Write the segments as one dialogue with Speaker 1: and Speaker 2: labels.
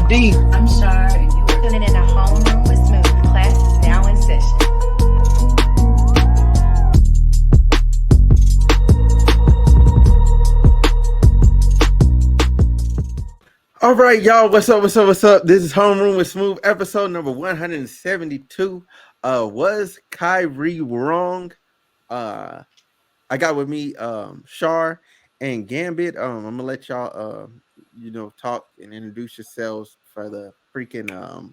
Speaker 1: D.
Speaker 2: I'm Shar, and you are tuning in to Homeroom with Smooth. Class is now in session.
Speaker 1: All right, y'all. What's up? This is Homeroom with Smooth, episode number 172. Was Kyrie wrong? I got with me Shar and Gambit. I'm gonna let y'all talk and introduce yourselves for the freaking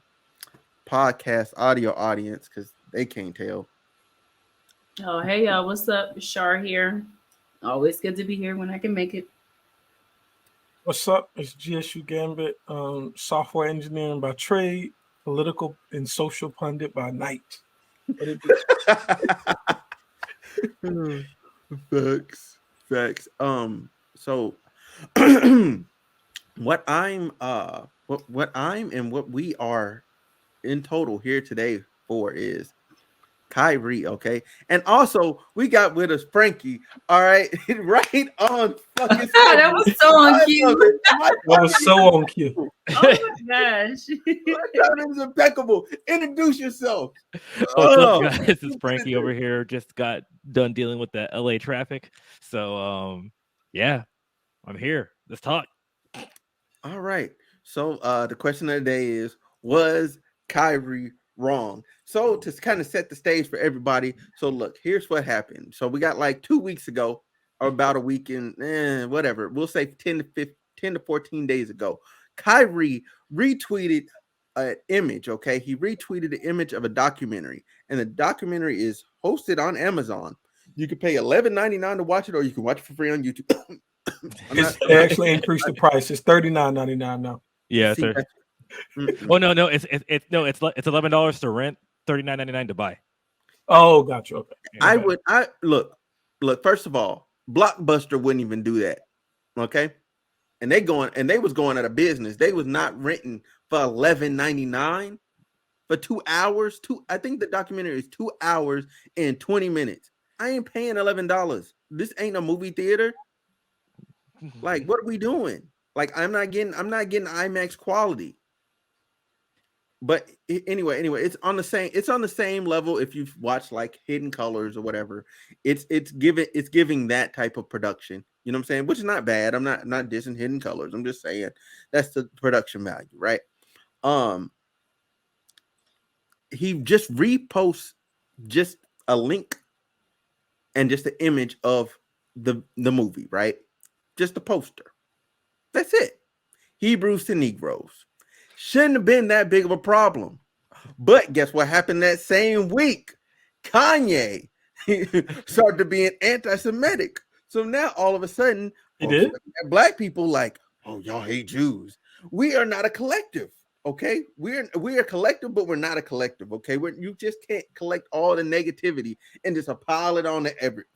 Speaker 1: podcast audio audience because they can't tell.
Speaker 3: Oh, hey y'all, what's up? Shar here. Always good to be here when I can make it.
Speaker 4: What's up? It's GSU Gambit, software engineering by trade, political and social pundit by night. What it do?
Speaker 1: Facts. So what I'm and what we are in total here today for is Kyrie, okay? And also we got with us Frankie, all right, right on fucking
Speaker 3: That was so on cue.
Speaker 4: That was so on cue.
Speaker 3: Oh my gosh.
Speaker 1: That is impeccable. Introduce yourself.
Speaker 5: What's up, guys? This is Frankie over here. Just got done dealing with the LA traffic. So yeah, I'm here. Let's talk.
Speaker 1: All right. So the question of the day is, was Kyrie wrong? So to kind of set the stage for everybody. So look, here's what happened. So we got like 2 weeks ago, or about a weekend, whatever. We'll say 10 to 14 days ago. Kyrie retweeted an image, okay? He retweeted the image of a documentary, and the documentary is hosted on Amazon. You can pay $11.99 to watch it, or you can watch it for free on YouTube.
Speaker 4: They actually increased the price. It's $39.99 now.
Speaker 5: Yeah, sir. Oh no, it's $11 to rent, $39.99 to buy.
Speaker 4: Oh, gotcha. Okay.
Speaker 1: I look. First of all, Blockbuster wouldn't even do that, okay? And they was going out of business. They was not renting for $11.99 for 2 hours. I think the documentary is 2 hours and 20 minutes. I ain't paying $11. This ain't a movie theater. Like, what are we doing? Like, I'm not getting IMAX quality. But anyway, it's on the same level. If you've watched like Hidden Colors or whatever, it's giving that type of production. You know what I'm saying? Which is not bad. I'm not dissing Hidden Colors. I'm just saying that's the production value, right? He just reposts just a link and just the image of the movie, right? Just a poster. That's it. Hebrews to Negroes. Shouldn't have been that big of a problem. But guess what happened that same week? Kanye started to be an anti-Semitic. So now all of a sudden, black people like, oh, y'all hate Jews. We are not a collective, okay? We are a collective, but we're not a collective, okay? You just can't collect all the negativity and just pile it on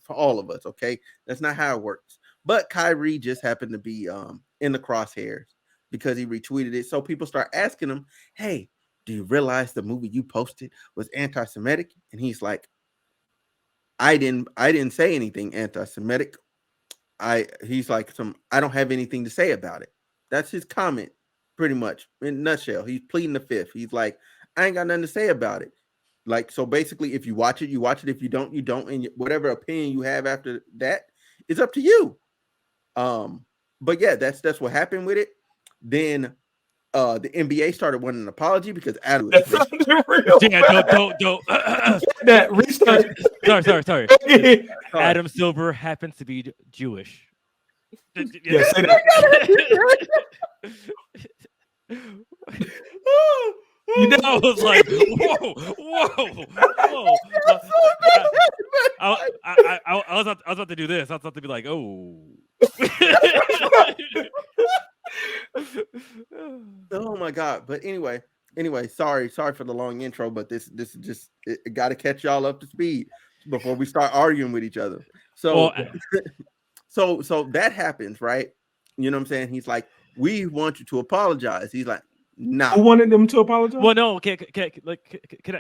Speaker 1: for all of us, okay? That's not how it works. But Kyrie just happened to be in the crosshairs because he retweeted it. So people start asking him, hey, do you realize the movie you posted was anti-Semitic? And he's like, I didn't say anything anti-Semitic. He's like, I don't have anything to say about it. That's his comment, pretty much, in a nutshell. He's pleading the fifth. He's like, I ain't got nothing to say about it. Like, so basically, if you watch it, you watch it. If you don't, you don't. And whatever opinion you have after that is up to you. But yeah, that's what happened with it. Then the NBA started wanting an apology because Adam
Speaker 4: That sounded real.
Speaker 5: Yeah, don't.
Speaker 4: That restart.
Speaker 5: Sorry. Adam Silver happens to be Jewish.
Speaker 4: Yeah, say that.
Speaker 5: You know, I was like, whoa. I was about to do this. I was about to be like, oh.
Speaker 1: Oh my god. But anyway, sorry for the long intro, but this is just it got to catch y'all up to speed before we start arguing with each other. So so that happens, right? You know what I'm saying? He's like, we want you to apologize. He's like, Nah.
Speaker 4: Who wanted them to apologize?
Speaker 5: Well, no, can I?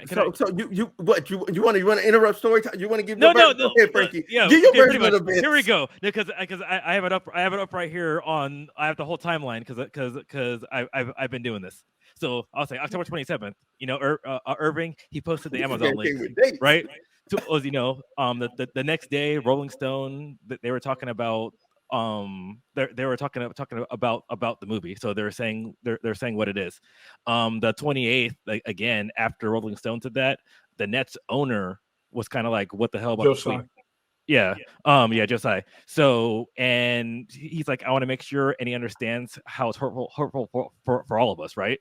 Speaker 1: So you want to interrupt story time? You want to give
Speaker 5: No,
Speaker 1: your version?
Speaker 5: no.
Speaker 1: Okay, Frankie.
Speaker 5: Yeah,
Speaker 1: give your
Speaker 5: okay, pretty
Speaker 1: version of
Speaker 5: much.
Speaker 1: the bits.
Speaker 5: Here we go. Because I have it up. I have it up right here on. I have the whole timeline because I've been doing this. So I'll say October 27th. You know, Irving, he posted the Amazon link, right? So was the next day, Rolling Stone, they were talking about they were talking about the movie. So they're saying what it is. The 28th, like, again, after Rolling Stone said that, the Nets owner was kind of like, what the hell about the tweet? Yeah. Josiah. So, and he's like, I want to make sure, and he understands how it's hurtful for all of us, right?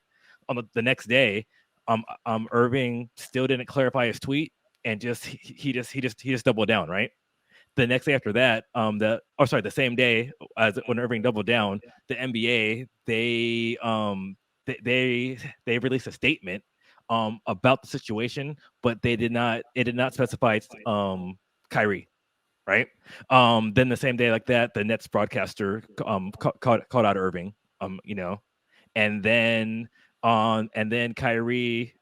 Speaker 5: On the next day, Irving still didn't clarify his tweet, and he just doubled down, right? The next day after that, the same day as when Irving doubled down, the NBA they released a statement about the situation, but it did not specify Kyrie, right? Then the same day like that, the Nets broadcaster called out Irving, and then Kyrie,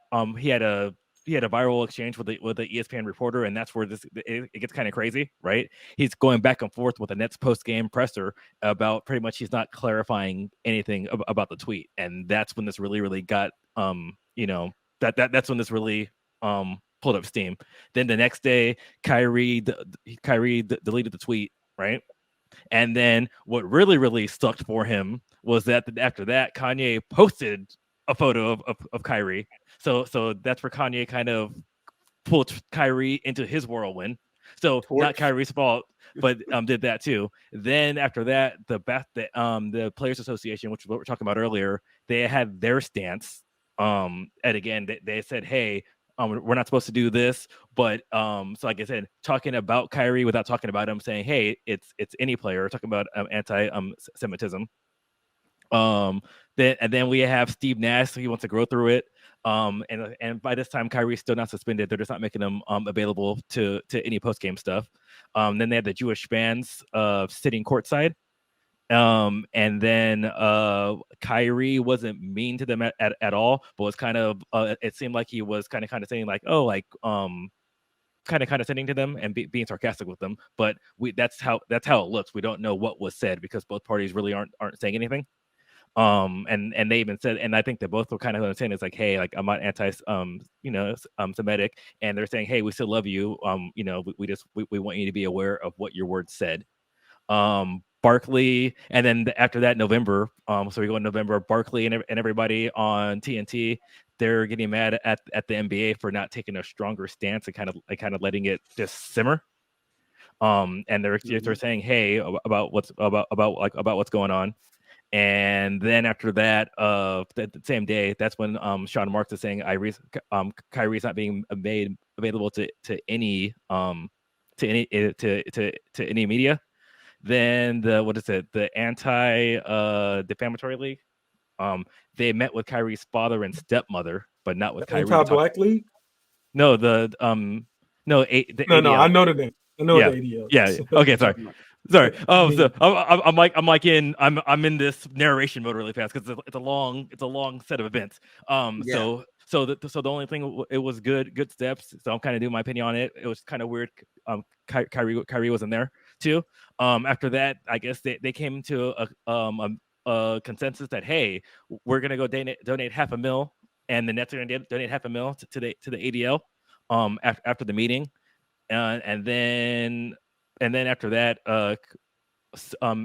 Speaker 5: he had a viral exchange with the ESPN reporter, and that's where it gets kind of crazy, right? He's going back and forth with the Nets post game presser about pretty much he's not clarifying anything about the tweet, and that's when this really got that's when this really pulled up steam. Then the next day, Kyrie deleted the tweet, right? And then what really sucked for him was that after that, Kanye posted a photo of Kyrie. So that's where Kanye kind of pulled Kyrie into his whirlwind. So not Kyrie's fault, but did that too. Then after that, the Players Association, which is what we're talking about earlier, they had their stance. And again, they said, hey, we're not supposed to do this, but so like I said, talking about Kyrie without talking about him, saying, hey, it's any player, talking about anti-Semitism. Then we have Steve Nash, so he wants to grow through it. And by this time, Kyrie's still not suspended. They're just not making him available to any post game stuff. Then they had the Jewish fans sitting courtside. And then Kyrie wasn't mean to them at all, but was kind of it seemed like he was kind of saying like, oh, like kind of sending to them and being sarcastic with them. But that's how it looks. We don't know what was said because both parties really aren't saying anything. And they even said, and I think they both were kind of saying it's like, hey, like I'm not Semitic, and they're saying, hey, we still love you. We want you to be aware of what your words said. Barkley, and then after that, November. So we go in November. Barkley and everybody on TNT, they're getting mad at the NBA for not taking a stronger stance and kind of letting it just simmer. And they're saying, hey, about what's going on. And then after that, the same day, that's when Sean Marks is saying Kyrie's not being made available to any media. Then the anti-defamatory league, they met with Kyrie's father and stepmother, but not with Kyrie.
Speaker 4: Anti-black league?
Speaker 5: No, the ADL.
Speaker 4: I know the name. I know the ADL.
Speaker 5: Yeah. Okay, sorry. So I'm in this narration mode really fast because it's a long set of events. So the only thing, it was good steps. So I'm kind of doing my opinion on it. It was kind of weird. Kyrie wasn't there too. After that, I guess they came to a consensus that, hey, we're gonna go donate $500,000, and the Nets are gonna donate $500,000 to the ADL. After the meeting, and then after that,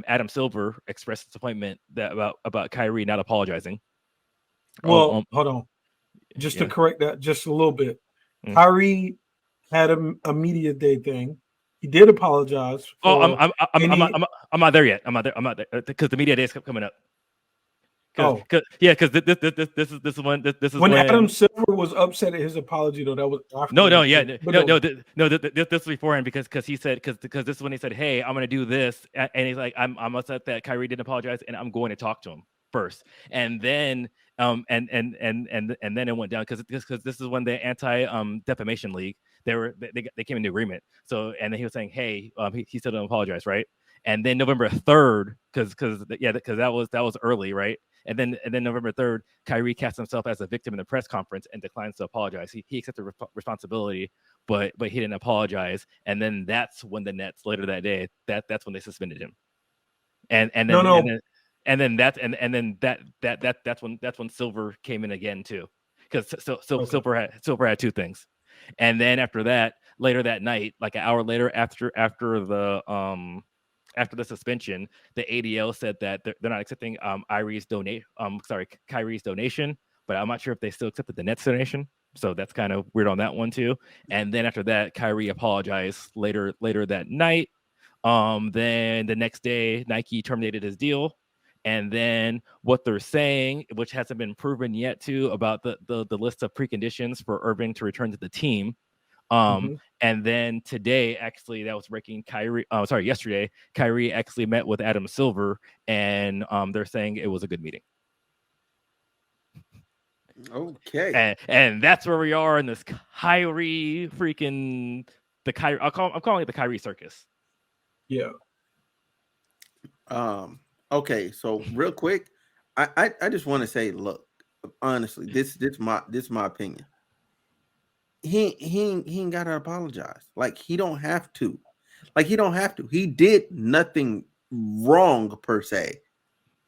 Speaker 5: Adam Silver expressed disappointment about Kyrie not apologizing.
Speaker 4: Well, hold on, just to correct that just a little bit. Kyrie had a media day thing. He did apologize.
Speaker 5: I'm not there yet. I'm not there because the media day is coming up. Because this is when
Speaker 4: Adam Silver was upset at his apology, though. That was after.
Speaker 5: This was beforehand because he said because this is when he said, hey, I'm gonna do this, and he's like, I'm upset that Kyrie didn't apologize, and I'm going to talk to him first, and then and then it went down because this is when the anti defamation league they came into agreement. So and then he was saying, hey, he still didn't apologize, right? And then November 3rd, because that was early, right? And then November 3rd, Kyrie cast himself as a victim in the press conference and declines to apologize. He accepted responsibility, but he didn't apologize. And then that's when the Nets later that day that's when they suspended him. And then that's when Silver came in again too, because Silver had two things. And then after that, later that night, like an hour later, after the suspension, the ADL said that they're not accepting Kyrie's donation, but I'm not sure if they still accepted the Nets donation. So that's kind of weird on that one too. And then after that, Kyrie apologized later that night. Then the next day, Nike terminated his deal. And then what they're saying, which hasn't been proven yet too, about the list of preconditions for Irving to return to the team. And then today, actually, that was breaking. Yesterday, Kyrie actually met with Adam Silver, and they're saying it was a good meeting.
Speaker 1: Okay.
Speaker 5: And that's where we are in this Kyrie I'm calling it the Kyrie circus.
Speaker 4: Yeah.
Speaker 1: Okay, so real quick, I just want to say, look, honestly, this my opinion. He ain't gotta apologize. Like he don't have to. He did nothing wrong per se.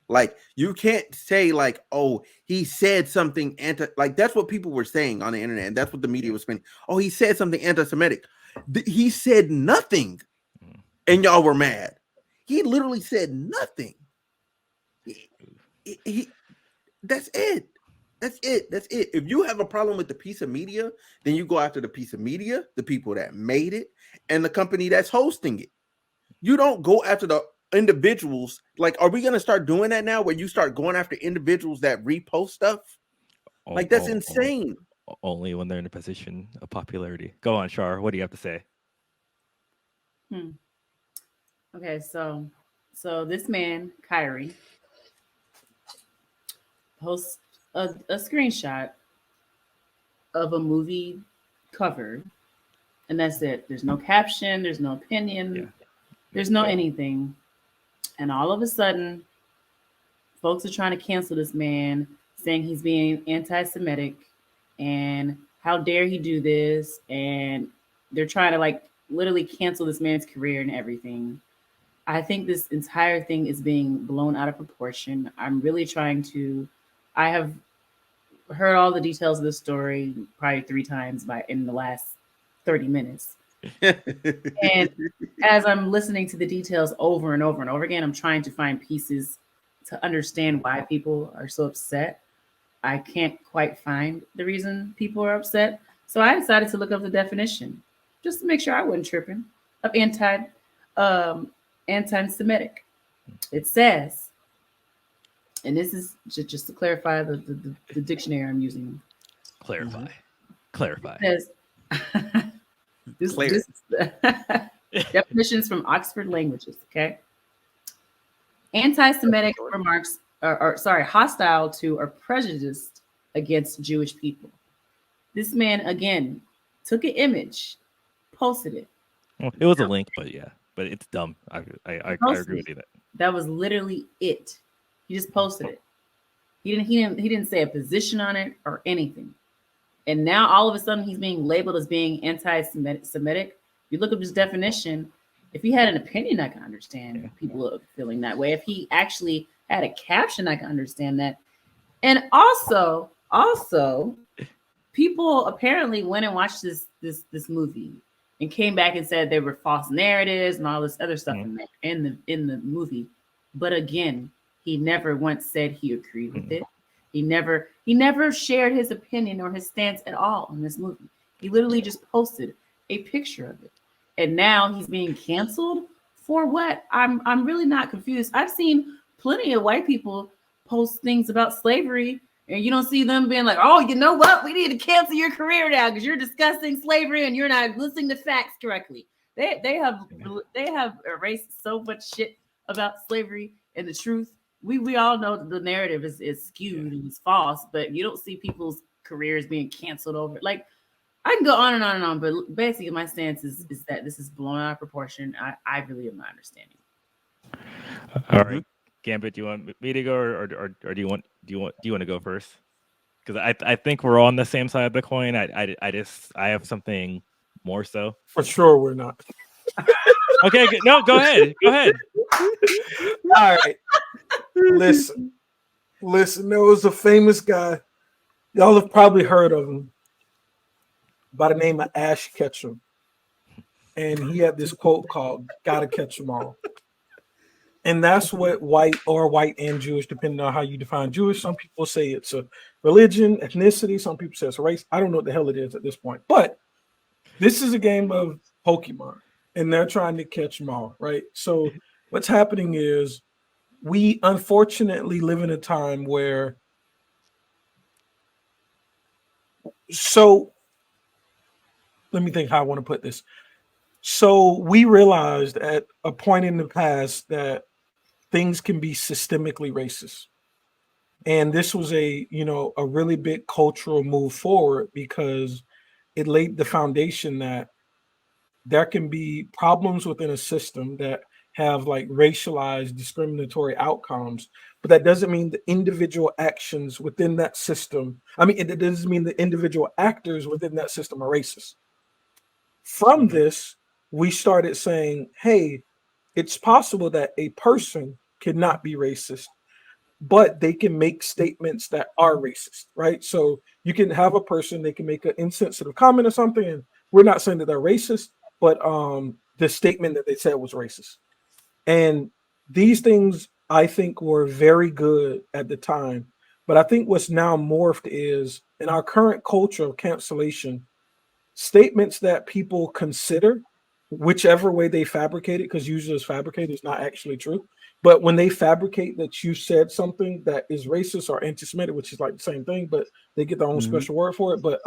Speaker 1: Like you can't say like, oh, he said something like that's what people were saying on the internet, and that's what the media was saying. Oh, he said something anti-Semitic. He said nothing, and y'all were mad. He literally said nothing. That's it. That's it. If you have a problem with the piece of media, then you go after the piece of media, the people that made it, and the company that's hosting it. You don't go after the individuals. Like, are we going to start doing that now where you start going after individuals that repost stuff? Like, that's insane.
Speaker 5: Only when they're in a position of popularity. Go on, Shar. What do you have to say?
Speaker 3: Okay, so this man, Kyrie, posts a screenshot of a movie cover, and that's it. There's no caption, there's no opinion, there's no anything. And all of a sudden, folks are trying to cancel this man, saying he's being anti-Semitic, and how dare he do this? And they're trying to like literally cancel this man's career and everything. I think this entire thing is being blown out of proportion. I'm really I have heard all the details of the story probably 3 times in the last 30 minutes. And as I'm listening to the details over and over and over again, I'm trying to find pieces to understand why people are so upset. I can't quite find the reason people are upset. So I decided to look up the definition just to make sure I wasn't tripping of anti-Semitic. It says, and this is just to clarify the dictionary I'm using.
Speaker 5: Clarify.
Speaker 3: It says, this definitions from Oxford Languages. Okay, anti-Semitic remarks hostile to or prejudiced against Jewish people. This man again took an image, posted it.
Speaker 5: Well, it was a link, but it's dumb. I agree with you
Speaker 3: that was literally it. He just posted it. He didn't say a position on it or anything. And now all of a sudden he's being labeled as being anti-Semitic. If you look up his definition, if he had an opinion, I can understand people feeling that way. If he actually had a caption, I can understand that. And also, people apparently went and watched this movie and came back and said there were false narratives and all this other stuff in the movie. But again, he never once said he agreed with it. He never shared his opinion or his stance at all in this movie. He literally just posted a picture of it. And now he's being canceled for what? I'm really not confused. I've seen plenty of white people post things about slavery, and you don't see them being like, oh, you know what? We need to cancel your career now because you're discussing slavery and you're not listening to facts correctly. They have erased so much shit about slavery and the truth. We all know that the narrative is skewed and it's false, but you don't see people's careers being canceled over. Like, I can go on and on and on, but basically my stance is that this is blown out of proportion. I really am not understanding.
Speaker 5: All right, Gambit, do you want me to go, or do you want to go first? Because I think we're all on the same side of the coin. I have something more so.
Speaker 4: For sure, we're not.
Speaker 5: Okay, no, go ahead. Go ahead.
Speaker 4: All right. Listen. There was a famous guy. Y'all have probably heard of him by the name of Ash Ketchum. And he had this quote called, "Gotta catch 'em all." And that's what white and Jewish, depending on how you define Jewish. Some people say it's a religion, ethnicity. Some people say it's a race. I don't know what the hell it is at this point. But this is a game of Pokemon, and they're trying to catch them all, right? So what's happening is we unfortunately live in a time where let me think how I want to put this. So we realized at a point in the past that things can be systemically racist. And this was a really big cultural move forward because it laid the foundation that there can be problems within a system that have like racialized discriminatory outcomes, but that doesn't mean the individual actions within that system. I mean, it doesn't mean the individual actors within that system are racist. From this, we started saying, hey, it's possible that a person cannot be racist, but they can make statements that are racist, right? So you can have a person, they can make an insensitive comment or something, and we're not saying that they're racist, but the statement that they said was racist. And these things, I think, were very good at the time. But I think what's now morphed is, in our current culture of cancellation, statements that people consider, whichever way they fabricate it, because usually it's fabricated, it's not actually true. But when they fabricate that you said something that is racist or anti-Semitic, which is like the same thing, but they get their own special word for it. But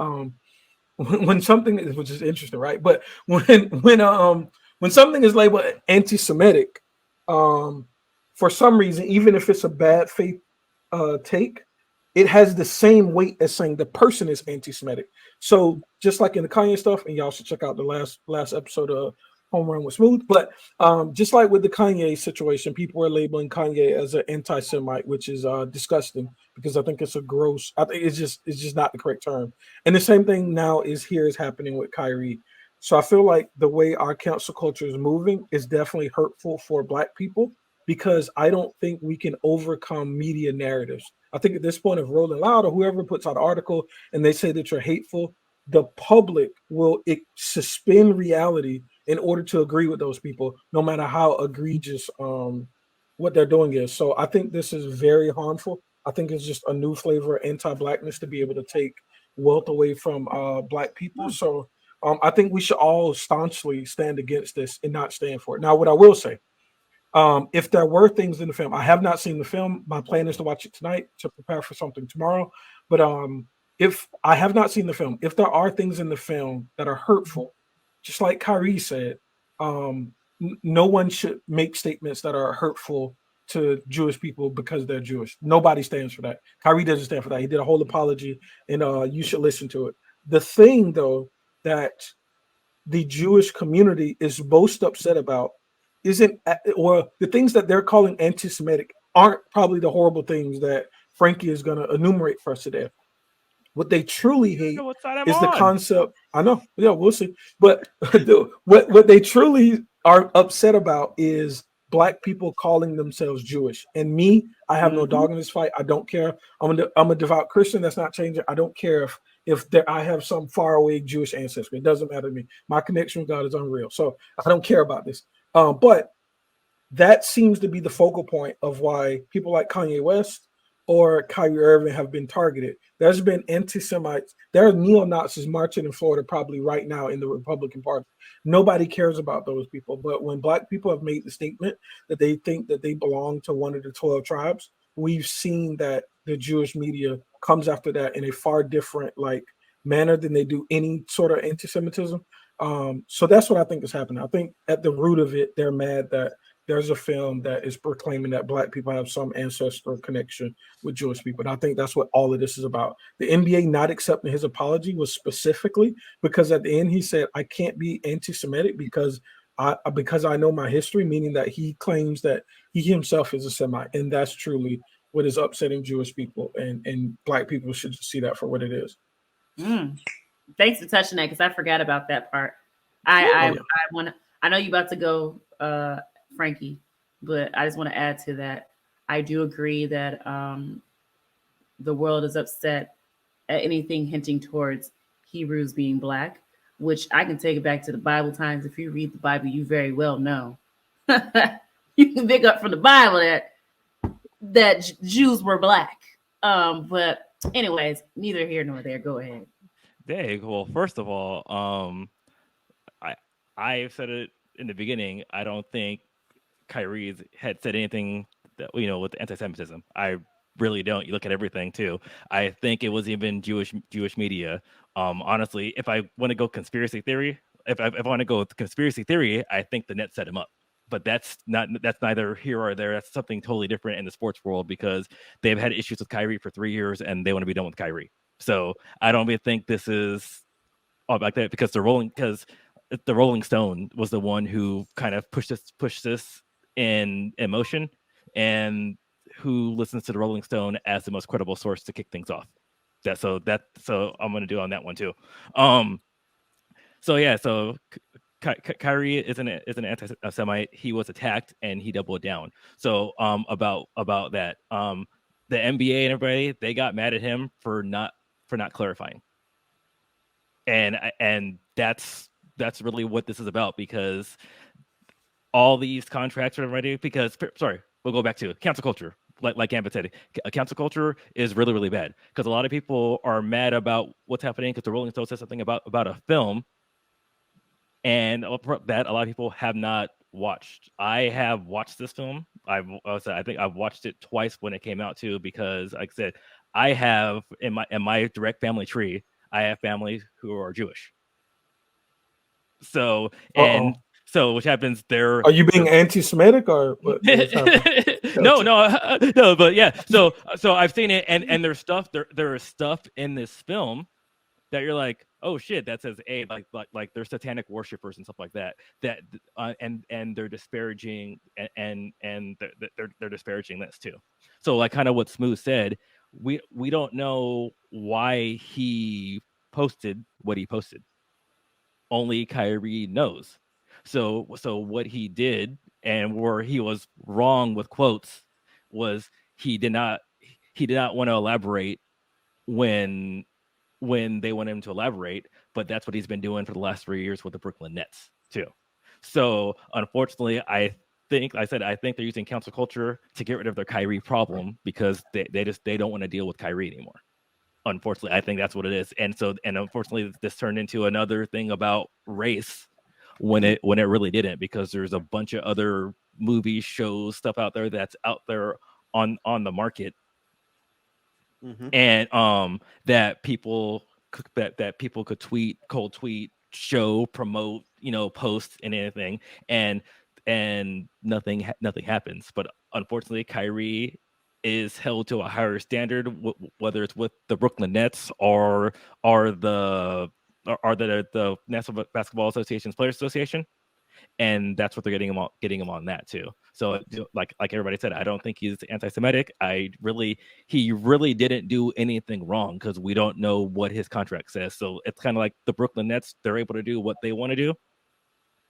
Speaker 4: when something is, which is interesting, right? But when something is labeled anti-Semitic, for some reason, even if it's a bad faith take, it has the same weight as saying the person is anti-Semitic. So just like in the Kanye stuff, and y'all should check out the last episode of Homeroom with Smooth. But just like with the Kanye situation, people are labeling Kanye as an anti-Semite, which is disgusting because I think it's a gross. I think it's just not the correct term. And the same thing now is happening with Kyrie. So I feel like the way our cancel culture is moving is definitely hurtful for Black people because I don't think we can overcome media narratives. I think at this point, if Rolling Loud or whoever puts out an article and they say that you're hateful, the public will suspend reality in order to agree with those people, no matter how egregious what they're doing is. So I think this is very harmful. I think it's just a new flavor of anti-Blackness to be able to take wealth away from Black people. So I think we should all staunchly stand against this and not stand for it. Now, what I will say, if there were things in the film, I have not seen the film. My plan is to watch it tonight to prepare for something tomorrow. But if I have not seen the film, if there are things in the film that are hurtful, just like Kyrie said, no one should make statements that are hurtful to Jewish people because they're Jewish. Nobody stands for that. Kyrie doesn't stand for that. He did a whole apology, and you should listen to it. The thing, though, that the Jewish community is most upset about or the things that they're calling anti-Semitic aren't probably the horrible things that Frankie is going to enumerate for us today. What they truly hate is the concept. I know, yeah, we'll see. But what they truly are upset about is Black people calling themselves Jewish. And me, I have no dog in this fight. I don't care. I'm a devout Christian. That's not changing. I don't care if I have some faraway Jewish ancestry. It doesn't matter to me. My connection with God is unreal. So I don't care about this. But that seems to be the focal point of why people like Kanye West or Kyrie Irving have been targeted. There's been anti-Semites. There are neo-Nazis marching in Florida probably right now in the Republican Party. Nobody cares about those people. But when Black people have made the statement that they think that they belong to one of the 12 tribes, we've seen that the Jewish media comes after that in a far different manner than they do any sort of anti-Semitism. So that's what I think is happening. I think at the root of it, they're mad that there's a film that is proclaiming that Black people have some ancestral connection with Jewish people. And I think that's what all of this is about. The NBA not accepting his apology was specifically because at the end he said, I can't be anti-Semitic because because I know my history, meaning that he claims that he himself is a Semite, and that's truly what is upsetting Jewish people, and Black people should see that for what it is.
Speaker 3: Thanks for touching that because I forgot about that part. I want. I know you about to go, Frankie, but I just want to add to that. I do agree that the world is upset at anything hinting towards Hebrews being Black, which I can take it back to the Bible times. If you read the Bible, you very well know. You can pick up from the Bible that Jews were Black. But anyways, neither here nor there. Go ahead.
Speaker 5: Dang. Well, first of all, I said it in the beginning. I don't think Kyrie had said anything that with anti-Semitism. I really don't. You look at everything too. I think it was even Jewish media. Honestly, if I want to go conspiracy theory, if I want to go with conspiracy theory, I think the net set him up. But that's neither here or there. That's something totally different in the sports world because they've had issues with Kyrie for 3 years and they want to be done with Kyrie. So I don't even think this is all like that because the Rolling Stone was the one who kind of pushed this in motion, and who listens to the Rolling Stone as the most credible source to kick things off. So I'm going to do on that one too. So Kyrie is an anti-Semite. He was attacked and he doubled down. So about that, the NBA and everybody, they got mad at him for not clarifying. And that's really what this is about, because all these contracts are already, because we'll go back to cancel culture. Like Gambit said, cancel culture is really, really bad because a lot of people are mad about what's happening because the Rolling Stone says something about a film, and that a lot of people have not watched. I have watched this film. I think I've watched it twice when it came out too, because like I said, I have in my direct family tree, I have family who are Jewish. So so which happens there.
Speaker 4: Are you being anti-Semitic or what?
Speaker 5: No, but yeah. So I've seen it, and there's stuff there is stuff in this film that you're like, oh shit, that says like they're satanic worshipers and stuff like that and they're disparaging and they're disparaging this too. So like kind of what Smooth said, we don't know why he posted what he posted. Only Kyrie knows. So what he did, and where he was wrong with quotes, was he did not want to elaborate when they want him to elaborate, but that's what he's been doing for the last 3 years with the Brooklyn Nets too. So unfortunately, I think they're using cancel culture to get rid of their Kyrie problem because they don't want to deal with Kyrie anymore. Unfortunately, I think that's what it is. And unfortunately, this turned into another thing about race when it really didn't, because there's a bunch of other movies, shows, stuff out there that's out there on the market. Mm-hmm. And that people could tweet, cold tweet, show, promote, post and anything, and nothing happens. But unfortunately, Kyrie is held to a higher standard, whether it's with the Brooklyn Nets or the National Basketball Association's Players Association, and that's what they're getting him on that too. So like everybody said, I don't think he's anti-Semitic. He really didn't do anything wrong because we don't know what his contract says. So it's kind of like the Brooklyn Nets; they're able to do what they want to do.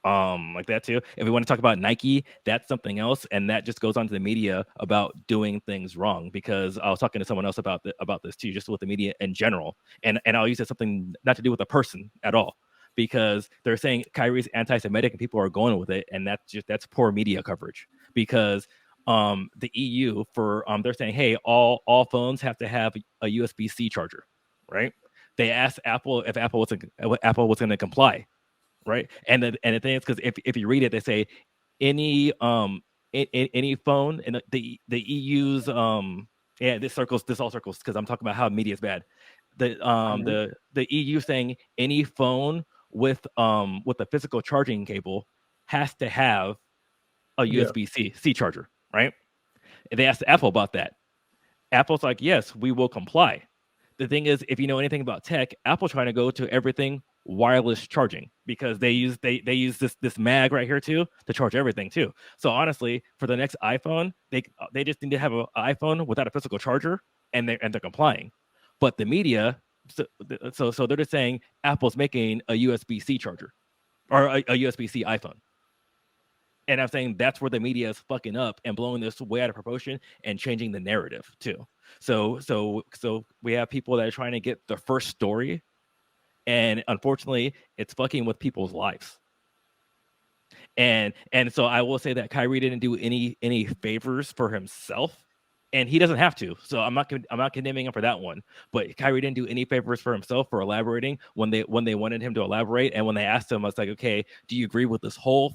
Speaker 5: Like that too. If we want to talk about Nike, that's something else, and that just goes on to the media about doing things wrong. Because I was talking to someone else about this too, just with the media in general, and I'll use it something not to do with a person at all, because they're saying Kyrie's anti-Semitic and people are going with it, and that's poor media coverage. Because the EU they're saying, hey, all phones have to have a USB-C charger, right? They asked Apple if Apple was going to comply. Right, and the thing is, because if you read it, they say any phone, and the EU's this all circles because I'm talking about how media is bad. The EU saying any phone with a physical charging cable has to have a USB-C charger, right? And they asked Apple about that. Apple's like, yes, we will comply. The thing is, if you know anything about tech, Apple's trying to go to everything wireless charging because they use this mag right here too to charge everything too. So honestly, for the next iPhone, they just need to have an iPhone without a physical charger, and they're complying. But the media, so they're just saying Apple's making a USB-C charger or a USB-C iPhone. And I'm saying that's where the media is fucking up and blowing this way out of proportion and changing the narrative too. So we have people that are trying to get the first story, and unfortunately, it's fucking with people's lives. And so I will say that Kyrie didn't do any favors for himself, and he doesn't have to. So I'm not condemning him for that one. But Kyrie didn't do any favors for himself for elaborating when they wanted him to elaborate, and when they asked him, I was like, okay, do you agree with this whole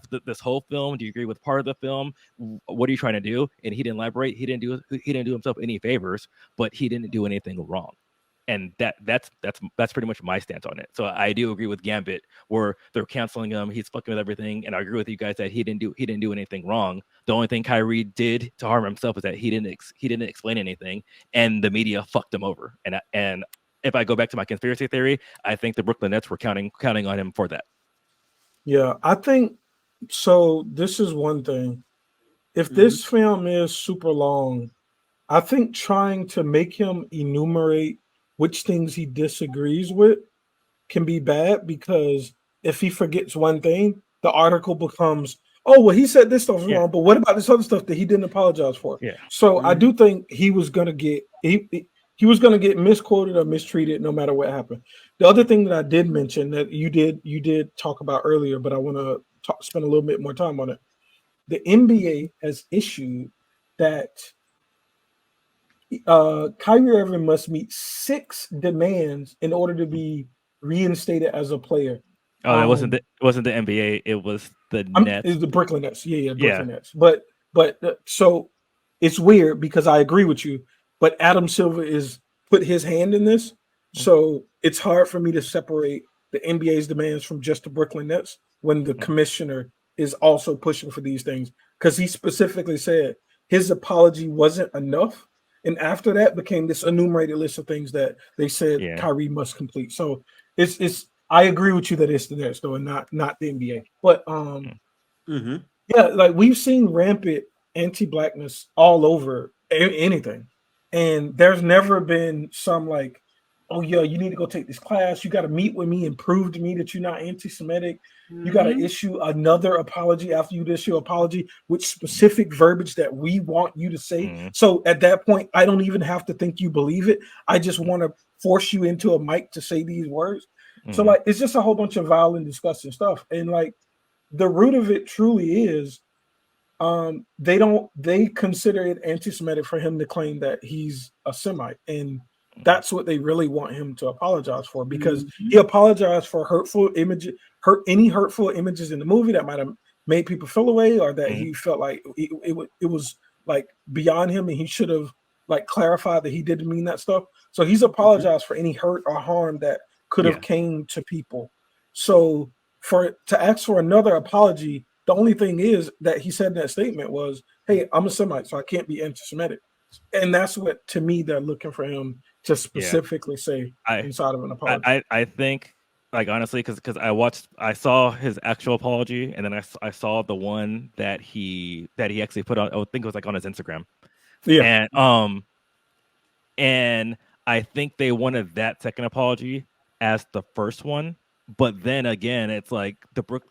Speaker 5: film? Do you agree with part of the film? What are you trying to do? And he didn't elaborate. He didn't do himself any favors, but he didn't do anything wrong. And that's pretty much my stance on it. So I do agree with Gambit where they're canceling him. He's fucking with everything, and I agree with you guys that he didn't do anything wrong. The only thing Kyrie did to harm himself is that he didn't explain anything, and the media fucked him over. And if I go back to my conspiracy theory, I think the Brooklyn Nets were counting on him for that.
Speaker 4: Yeah, I think so. This is one thing. If this film is super long, I think trying to make him enumerate which things he disagrees with can be bad, because if he forgets one thing, the article becomes, oh, well, he said this stuff wrong, but what about this other stuff that he didn't apologize for?
Speaker 5: Yeah.
Speaker 4: So I do think he was gonna get he was gonna get misquoted or mistreated no matter what happened. The other thing that I did mention that you did talk about earlier, but I want to spend a little bit more time on it. The NBA has issued that Kyrie Irving must meet 6 demands in order to be reinstated as a player.
Speaker 5: Oh, it wasn't the NBA. It was the Nets.
Speaker 4: It's the Brooklyn Nets. Yeah, Brooklyn Nets. But so it's weird because I agree with you, but Adam Silver is put his hand in this, so it's hard for me to separate the NBA's demands from just the Brooklyn Nets when the commissioner is also pushing for these things, because he specifically said his apology wasn't enough. And after that became this enumerated list of things that they said Kyrie must complete. So it's I agree with you that it's the Nets though, and not the NBA. But yeah, like we've seen rampant anti-blackness all over anything, and there's never been some like, oh yeah, you need to go take this class. You got to meet with me and prove to me that you're not anti-Semitic. You got to issue another apology after you issue apology with specific verbiage that we want you to say. So at that point, I don't even have to think you believe it. I just want to force you into a mic to say these words. So like, it's just a whole bunch of vile and disgusting stuff. And like the root of it truly is they consider it anti-Semitic for him to claim that he's a Semite. And that's what they really want him to apologize for, because he apologized for hurtful images in the movie that might have made people feel away, or that he felt like it was like beyond him and he should have like clarified that he didn't mean that stuff. So he's apologized for any hurt or harm that could have came to people. So to ask for another apology, the only thing is that he said in that statement was, hey, I'm a Semite, so I can't be anti-Semitic. And that's what, to me, they're looking for him to specifically say inside of an apology.
Speaker 5: I think, like, honestly, because I saw his actual apology, and then I saw the one that he actually put on. I think it was like on his Instagram. Yeah. And I think they wanted that second apology as the first one. But then again, it's like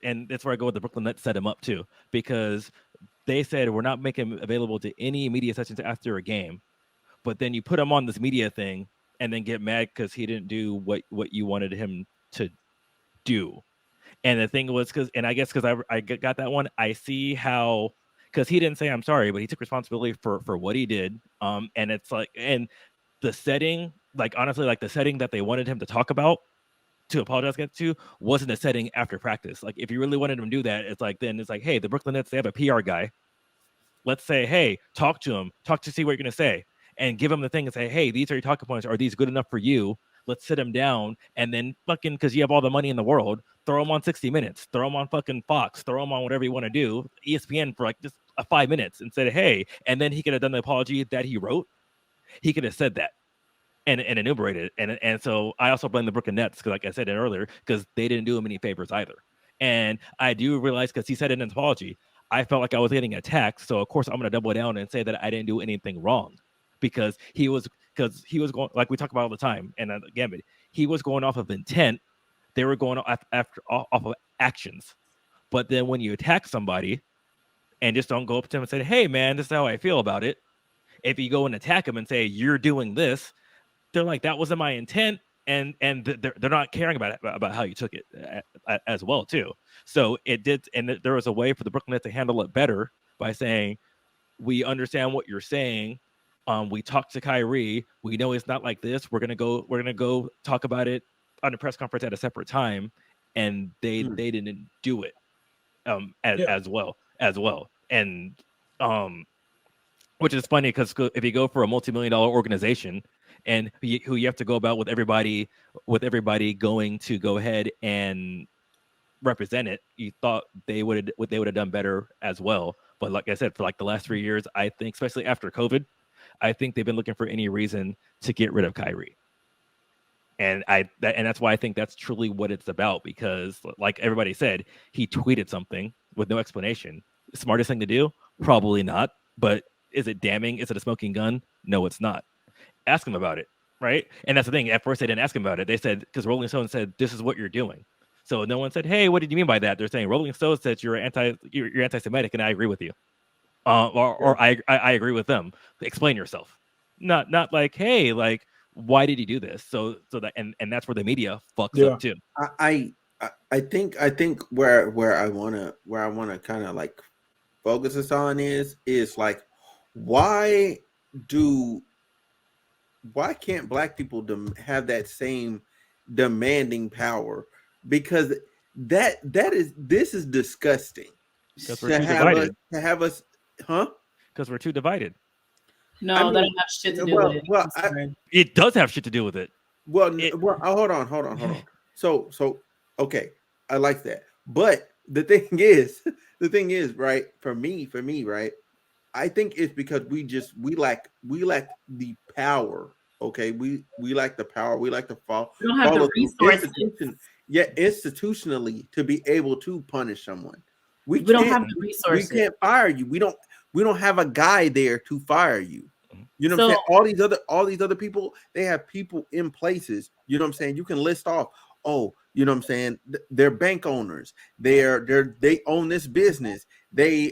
Speaker 5: and that's where I go with the Brooklyn Nets set him up too, because they said we're not making him available to any media sessions after a game. But then you put him on this media thing and then get mad because he didn't do what you wanted him to do. And the thing was, because I got that one, I see how, because he didn't say I'm sorry, but he took responsibility for what he did. And it's like, and the setting, like honestly, like the setting that they wanted him to talk about, to apologize to, wasn't a setting after practice. Like if you really wanted him to do that, it's like, then it's like, hey, the Brooklyn Nets, they have a PR guy. Let's say, hey, talk to him, see what you're gonna say, and give him the thing and say, hey, these are your talking points. Are these good enough for you? Let's sit him down, and then fucking, because you have all the money in the world, throw him on 60 Minutes, throw him on fucking Fox, throw him on whatever you want to do, ESPN for like just 5 minutes, and said, hey, and then he could have done the apology that he wrote. He could have said that. and enumerated it. And so I also blame the Brooklyn Nets because, like I said earlier, because they didn't do him any favors either. And I do realize because he said in an apology, I felt like I was getting attacked. So of course I'm going to double down and say that I didn't do anything wrong because he was going, like we talk about all the time. And Gambit, he was going off of intent. They were going off of actions. But then when you attack somebody and just don't go up to them and say, hey man, this is how I feel about it. If you go and attack them and say you're doing this, they're like, that wasn't my intent. And they're not caring about how you took it as well too. So it did, and there was a way for the Brooklyn Nets to handle it better by saying, we understand what you're saying. We talked to Kyrie. We know it's not like this. We're gonna go talk about it on a press conference at a separate time, and they didn't do it as well, and which is funny because if you go for a multi-million-dollar organization and who you have to go about with everybody going to go ahead and represent it, you thought they would have done better as well. But like I said, for like the last 3 years, I think, especially after COVID, I think they've been looking for any reason to get rid of Kyrie. And that's why I think that's truly what it's about, because like everybody said, he tweeted something with no explanation. The smartest thing to do? Probably not. But is it damning? Is it a smoking gun? No, it's not. Ask him about it, right? And that's the thing. At first, they didn't ask him about it. They said, because Rolling Stone said, this is what you're doing. So no one said, hey, what did you mean by that? They're saying Rolling Stone said you're anti-Semitic, and I agree with you. Or I agree with them. Explain yourself. Not like, hey, like, why did you do this? So that and that's where the media fucks up too.
Speaker 1: I think where I wanna kind of like focus this on is like, why can't Black people have that same demanding power? Because this is disgusting.
Speaker 5: Because we're too divided.
Speaker 1: To have us, huh?
Speaker 5: Because we're too divided.
Speaker 3: No,
Speaker 1: I mean,
Speaker 3: that don't have shit to do with it.
Speaker 1: Well,
Speaker 5: it does have shit to do with it.
Speaker 1: Well, hold on. So, okay, I like that. But the thing is, right? For me, right? I think it's because we lack the power. Okay, we lack the power. We lack the fall.
Speaker 3: We don't have the resources.
Speaker 1: Institutionally, to be able to punish someone,
Speaker 3: we don't have the resources.
Speaker 1: We can't fire you. We don't have a guy there to fire you. You know what I'm saying? All these other people, they have people in places. You know what I'm saying? You can list off. Oh, you know what I'm saying? They're bank owners. They own this business. They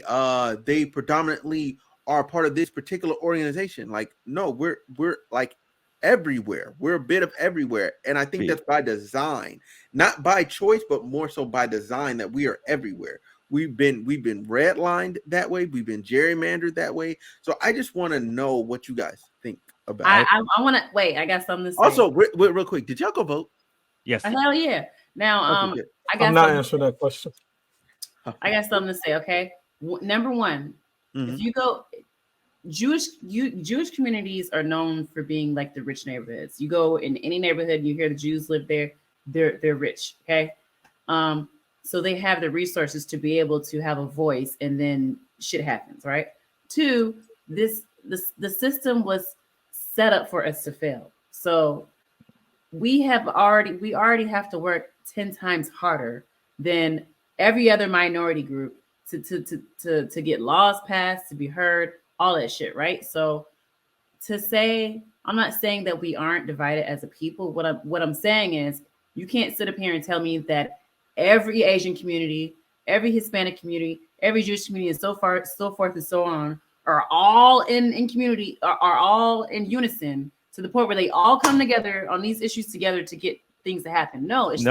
Speaker 1: predominantly are part of this particular organization. Like, no, we're like everywhere. We're a bit of everywhere, and I think that's by design, not by choice, but more so by design, that we are everywhere. We've been redlined that way. We've been gerrymandered that way. So I just want to know what you guys think about it.
Speaker 3: I want to wait. I got something to say.
Speaker 1: Also, real quick, did y'all go vote?
Speaker 5: Yes.
Speaker 3: Hell yeah. Now,
Speaker 1: Okay,
Speaker 4: I'm not answering that question.
Speaker 3: I got something to say. Okay. Number one, if you go, Jewish communities are known for being like the rich neighborhoods. You go in any neighborhood, you hear the Jews live there. They're rich. Okay. So they have the resources to be able to have a voice, and then shit happens, right? Two, the system was set up for us to fail. So we already have to work 10 times harder than every other minority group to get laws passed, to be heard, all that shit, right? So to say, I'm not saying that we aren't divided as a people. What I'm saying is, you can't sit up here and tell me that every Asian community, every Hispanic community, every Jewish community, and so forth and so on, are all in community, are all in unison to the point where they all come together on these issues together to get things to happen. Because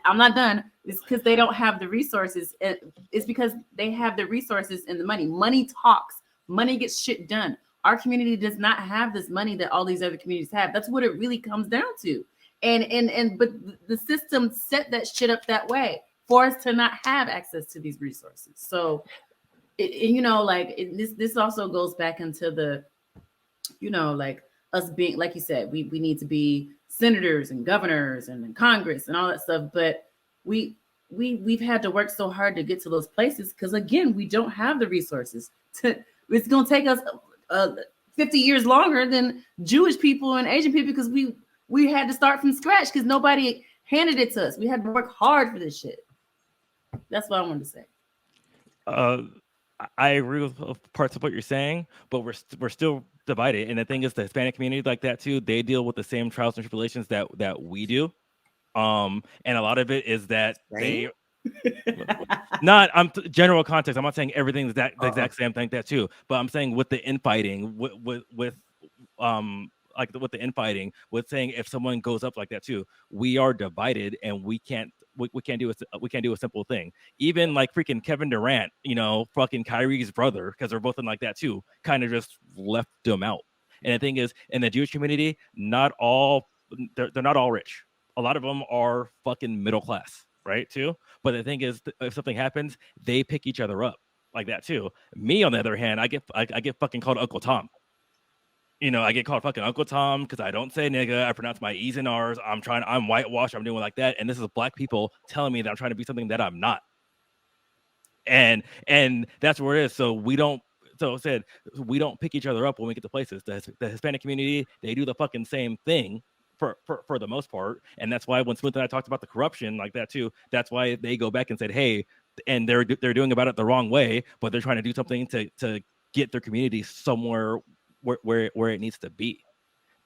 Speaker 3: I'm not done. It's because they don't have the resources. It's because they have the resources and the money. Money talks. Money gets shit done. Our community does not have this money that all these other communities have. That's what it really comes down to. But the system set that shit up that way for us to not have access to these resources. So, this also goes back into the, like us being, like you said, we need to be senators and governors and Congress and all that stuff. But we've had to work so hard to get to those places because, again, we don't have the resources. It's going to take us 50 years longer than Jewish people and Asian people because we had to start from scratch because nobody handed it to us. We had to work hard for this shit. That's what I wanted to say.
Speaker 5: I agree with parts of what you're saying, but we're still divided. And the thing is, the Hispanic community like that too, they deal with the same trials and tribulations that we do. And a lot of it is that they general context. I'm not saying everything's the exact same thing that too, but I'm saying with the infighting, with the infighting, with saying if someone goes up like that too, we are divided and we can't do a simple thing. Even like freaking Kevin Durant, fucking Kyrie's brother, because they're both in like that too, kind of just left them out. And the thing is, in the Jewish community, they're not all rich. A lot of them are fucking middle class, right? Too. But the thing is, if something happens, they pick each other up like that too. Me, on the other hand, I get fucking called Uncle Tom. I get called fucking Uncle Tom because I don't say nigga. I pronounce my E's and R's. I'm whitewashed. I'm doing like that. And this is black people telling me that I'm trying to be something that I'm not. And that's where it is. So we don't pick each other up when we get to places. The Hispanic community, they do the fucking same thing for the most part. And that's why when Smooth and I talked about the corruption like that too, that's why they go back and said, hey, and they're doing about it the wrong way, but they're trying to do something to get their community somewhere where it needs to be.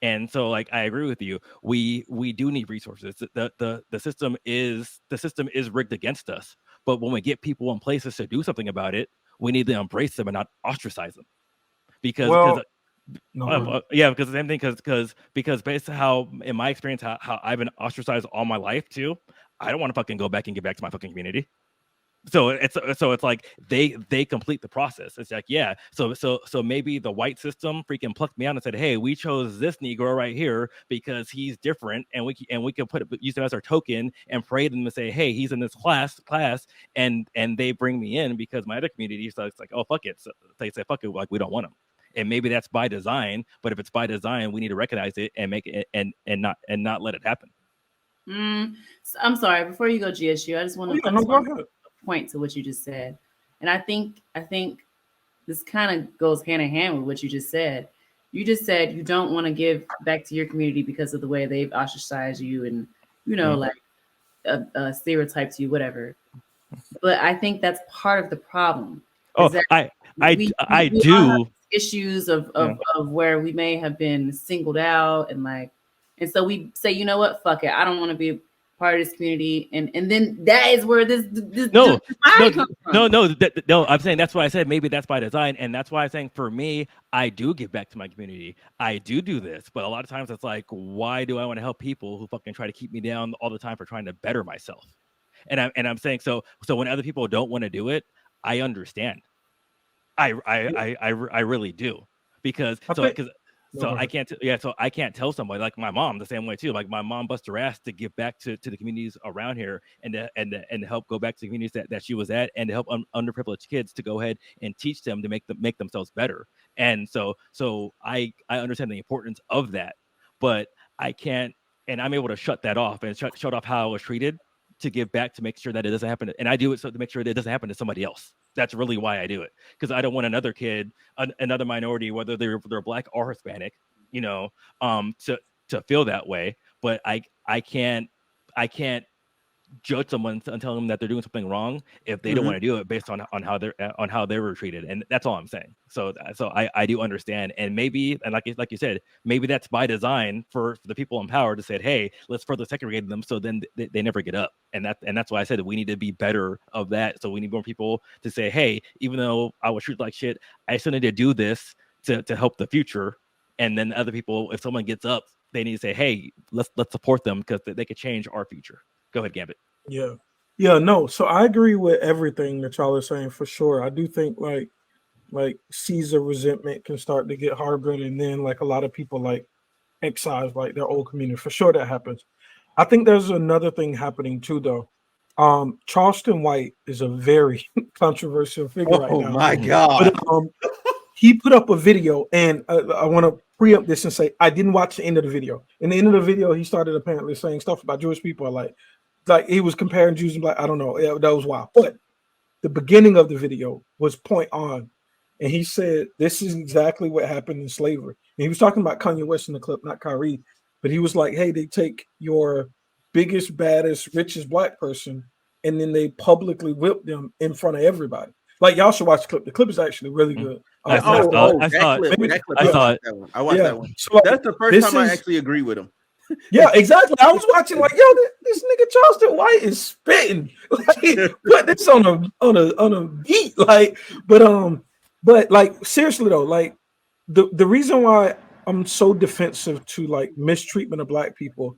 Speaker 5: And so, like, I agree with you. We do need resources. The system is rigged against us. But when we get people in places to do something about it, we need to embrace them and not ostracize them. Because the same thing. Because based on how, in my experience, how I've been ostracized all my life too, I don't want to fucking go back and get back to my fucking community. So it's like they complete the process. It's like, yeah. So maybe the white system freaking plucked me out and said, hey, we chose this Negro right here because he's different, and we can use him as our token and pray them to say, hey, he's in this class, and they bring me in because my other community. So it's like, oh fuck it. So they say fuck it, like we don't want him. And maybe that's by design. But if it's by design, we need to recognize it and make it and not let it happen.
Speaker 3: I'm sorry. Before you go, GSU, I just want to point to what you just said, and I think this kind of goes hand in hand with what you just said. You just said you don't want to give back to your community because of the way they've ostracized you and like stereotypes you, whatever. But I think that's part of the problem.
Speaker 5: I do
Speaker 3: issues of where we may have been singled out and so we say, you know what, fuck it, I don't want to be part of this community, and then that is where this
Speaker 5: no,
Speaker 3: comes from.
Speaker 5: No, I'm saying that's why I said maybe that's by design, and that's why I'm saying for me, I do give back to my community. I do this, but a lot of times it's like, why do I want to help people who fucking try to keep me down all the time for trying to better myself? And I'm saying so when other people don't want to do it, I understand. I really do because I can't tell somebody like my mom the same way too. Like my mom bust her ass to give back to the communities around here and to help go back to the communities that she was at and to help underprivileged kids to go ahead and teach them to make themselves better. And so I understand the importance of that, but I can't, and I'm able to shut that off and shut off how I was treated to give back to make sure that it doesn't happen. And I do it so to make sure that it doesn't happen to somebody else. That's really why I do it, because I don't want another kid, another minority, whether they're black or Hispanic, to feel that way. But I can't judge someone and tell them that they're doing something wrong if they don't want to do it based on how they were treated. And that's all I'm saying. So I do understand, and maybe, and like you said, maybe that's by design for the people in power to say, hey, let's further segregate them so then they never get up. And that's why I said that we need to be better of that. So we need more people to say, hey, even though I was treated like shit, I still need to do this to help the future. And then other people, if someone gets up, they need to say, hey, let's support them because they could change our future. Go ahead, Gambit.
Speaker 4: Yeah, no. So I agree with everything that y'all are saying for sure. I do think like Caesar resentment can start to get harbored, and then like a lot of people like excise like their old community. For sure that happens. I think there's another thing happening too, though. Charleston White is a very controversial figure right now.
Speaker 1: Oh my God.
Speaker 4: But, he put up a video, and I want to preempt this and say I didn't watch the end of the video. In the end of the video, he started apparently saying stuff about Jewish people, like he was comparing Jews and black. I don't know. That was wild. But the beginning of the video was point on. and he said this is exactly what happened in slavery. And he was talking about Kanye West in the clip, not Kyrie, but he was like, "Hey, they take your biggest, baddest, richest black person, and then they publicly whip them in front of everybody." Like y'all should watch the clip. The clip is actually really good.
Speaker 5: I
Speaker 1: Oh,
Speaker 5: saw it.
Speaker 1: oh,
Speaker 5: I
Speaker 1: that
Speaker 5: saw it.
Speaker 1: clip,
Speaker 4: maybe,
Speaker 1: that clip.
Speaker 5: I
Speaker 1: I
Speaker 5: saw
Speaker 1: watched
Speaker 5: it.
Speaker 1: that one. I watched
Speaker 4: yeah.
Speaker 1: that one.
Speaker 4: So like,
Speaker 1: That's the first
Speaker 4: this
Speaker 1: time I
Speaker 4: is
Speaker 1: actually agree with him.
Speaker 4: yeah, exactly. I was watching like, yo, this nigga Charleston White is spitting. Like, put this on a beat. Like, but like seriously though, like the reason why I'm so defensive to like mistreatment of black people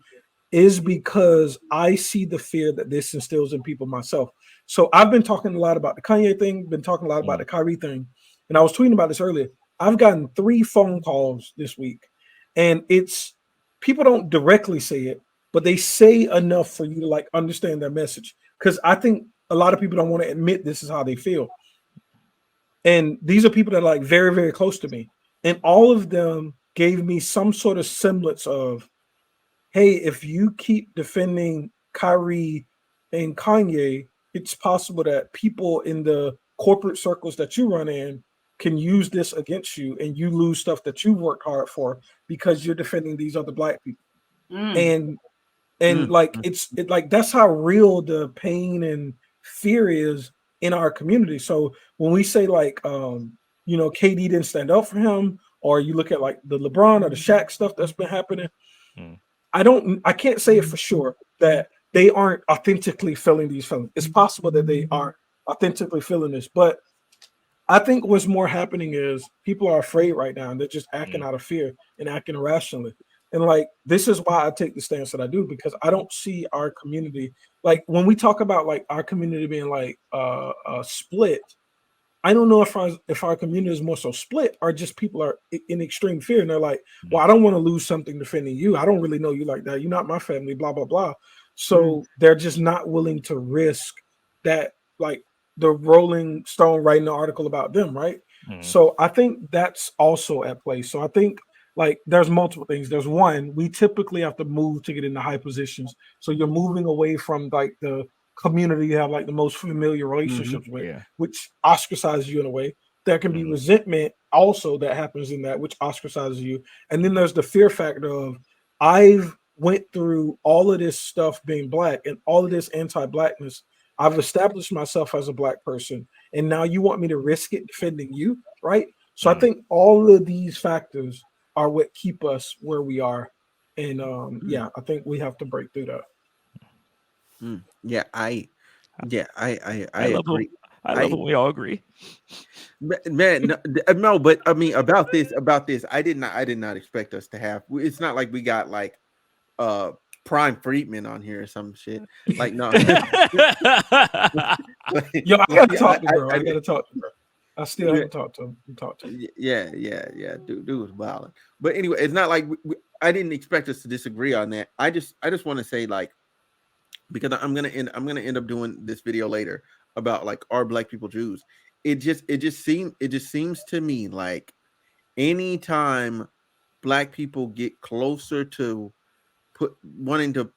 Speaker 4: is because I see the fear that this instills in people myself. So I've been talking a lot about the Kanye thing, been talking a lot about the Kyrie thing, and I was tweeting about this earlier. I've gotten 3 phone calls this week, and it's people don't directly say it, but they say enough for you to like understand their message. Because I think a lot of people don't want to admit this is how they feel. And these are people that are like very, very close to me. And all of them gave me some sort of semblance of, hey, if you keep defending Kyrie and Kanye, it's possible that people in the corporate circles that you run in can use this against you and you lose stuff that you worked hard for because you're defending these other black people.
Speaker 3: Mm.
Speaker 4: And like it like that's how real the pain and fear is in our community. So when we say like KD didn't stand up for him, or you look at like the LeBron or the Shaq stuff that's been happening,
Speaker 5: Mm.
Speaker 4: I can't say it for sure that they aren't authentically feeling these feelings. It's possible that they aren't authentically feeling this, but I think what's more happening is people are afraid right now and they're just acting out of fear and acting irrationally. And like this is why I take the stance that I do, because I don't see our community like when we talk about like our community being like split. I don't know if our community is more so split or just people are in extreme fear and they're like, well, I don't want to lose something defending you. I don't really know you like that. You're not my family, blah, blah, blah. So they're just not willing to risk that, like the Rolling Stone writing an article about them, right? So I think that's also at play. So I think like there's multiple things. There's one, we typically have to move to get into high positions. So you're moving away from like the community you have like the most familiar relationships with,
Speaker 5: Yeah.
Speaker 4: which ostracizes you in a way. There can be resentment also that happens in that, which ostracizes you. And then there's the fear factor of I've went through all of this stuff being black and all of this anti-blackness. I've established myself as a black person, and now you want me to risk it defending you, right? So I think all of these factors are what keep us where we are. And I think we have to break through that.
Speaker 1: Yeah, I
Speaker 5: love
Speaker 1: agree.
Speaker 5: it. I love it when we all agree.
Speaker 1: Man, no, but I mean about this, I did not expect us to have. It's not like we got like Prime Friedman on here or some shit. Like no,
Speaker 4: Yo, I gotta talk to bro. I gotta talk to bro. I still haven't talked to him. Talk to him.
Speaker 1: Yeah. Dude was violent. But anyway, it's not like I didn't expect us to disagree on that. I just want to say like, because I'm gonna end up doing this video later about like, are black people Jews? It just seems to me like anytime black people get closer to wanting to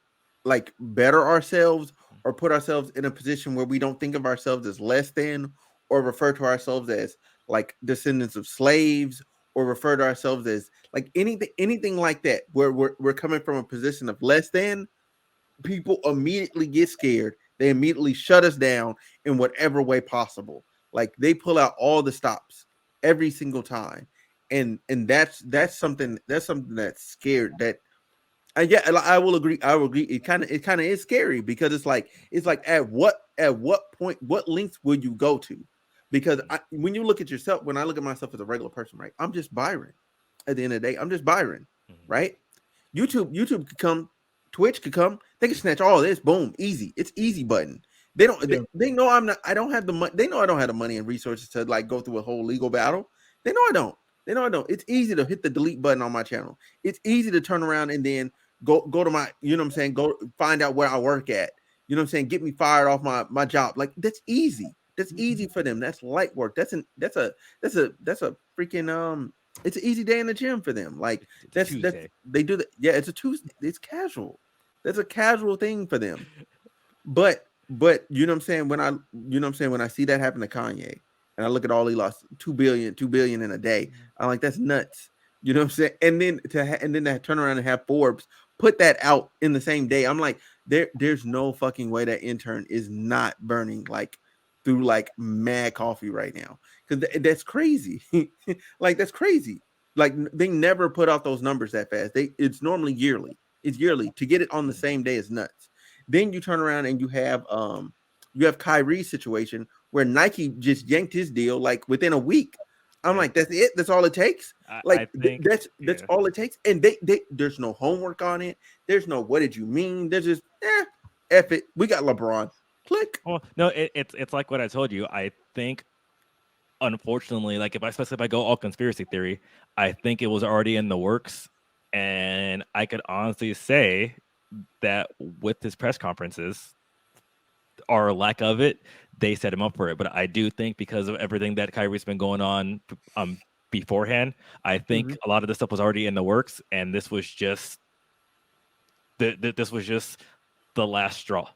Speaker 1: like better ourselves or put ourselves in a position where we don't think of ourselves as less than, or refer to ourselves as like descendants of slaves, or refer to ourselves as like anything like that, where we're coming from a position of less than, people immediately get scared. They immediately shut us down in whatever way possible. Like they pull out all the stops every single time. And that's something that's scared. That yeah, I will agree. It kind of is scary, because it's like at what point, what lengths will you go to? Because when you look at yourself, when I look at myself as a regular person, right, I'm just Byron. At the end of the day, I'm just Byron, right? YouTube could come, Twitch could come, they can snatch all this, boom, easy. It's easy button. They don't. They know I don't have the money. They know I don't have the money and resources to like go through a whole legal battle. They know I don't. It's easy to hit the delete button on my channel. It's easy to turn around and then go to my, you know what I'm saying, go find out where I work at. You know what I'm saying, get me fired off my job. Like that's easy. That's easy for them. That's light work. That's a freaking it's an easy day in the gym for them. Like that's they do that. Yeah, it's a Tuesday. It's casual. That's a casual thing for them. But you know what I'm saying, when I see that happen to Kanye, and I look at all he lost 2 billion in a day. I'm like, that's nuts. You know what I'm saying? And then to turn around and have Forbes put that out in the same day. I'm like, there's no fucking way that intern is not burning like through like mad coffee right now, because that's crazy. Like that's crazy. Like they never put out those numbers that fast. It's normally yearly. It's yearly. To get it on the same day is nuts. Then you turn around and you have Kyrie's situation where Nike just yanked his deal like within a week. I'm like, that's it. That's all it takes. Like
Speaker 5: I think
Speaker 1: that's all it takes. And they there's no homework on it. There's no what did you mean. There's just F it. We got LeBron. Click.
Speaker 5: Well, no, it's like what I told you. I think, unfortunately, like especially if I go all conspiracy theory, I think it was already in the works, and I could honestly say that with his press conferences or lack of it, they set him up for it. But I do think because of everything that Kyrie's been going on beforehand, I think a lot of this stuff was already in the works, and this was just this was just the last straw.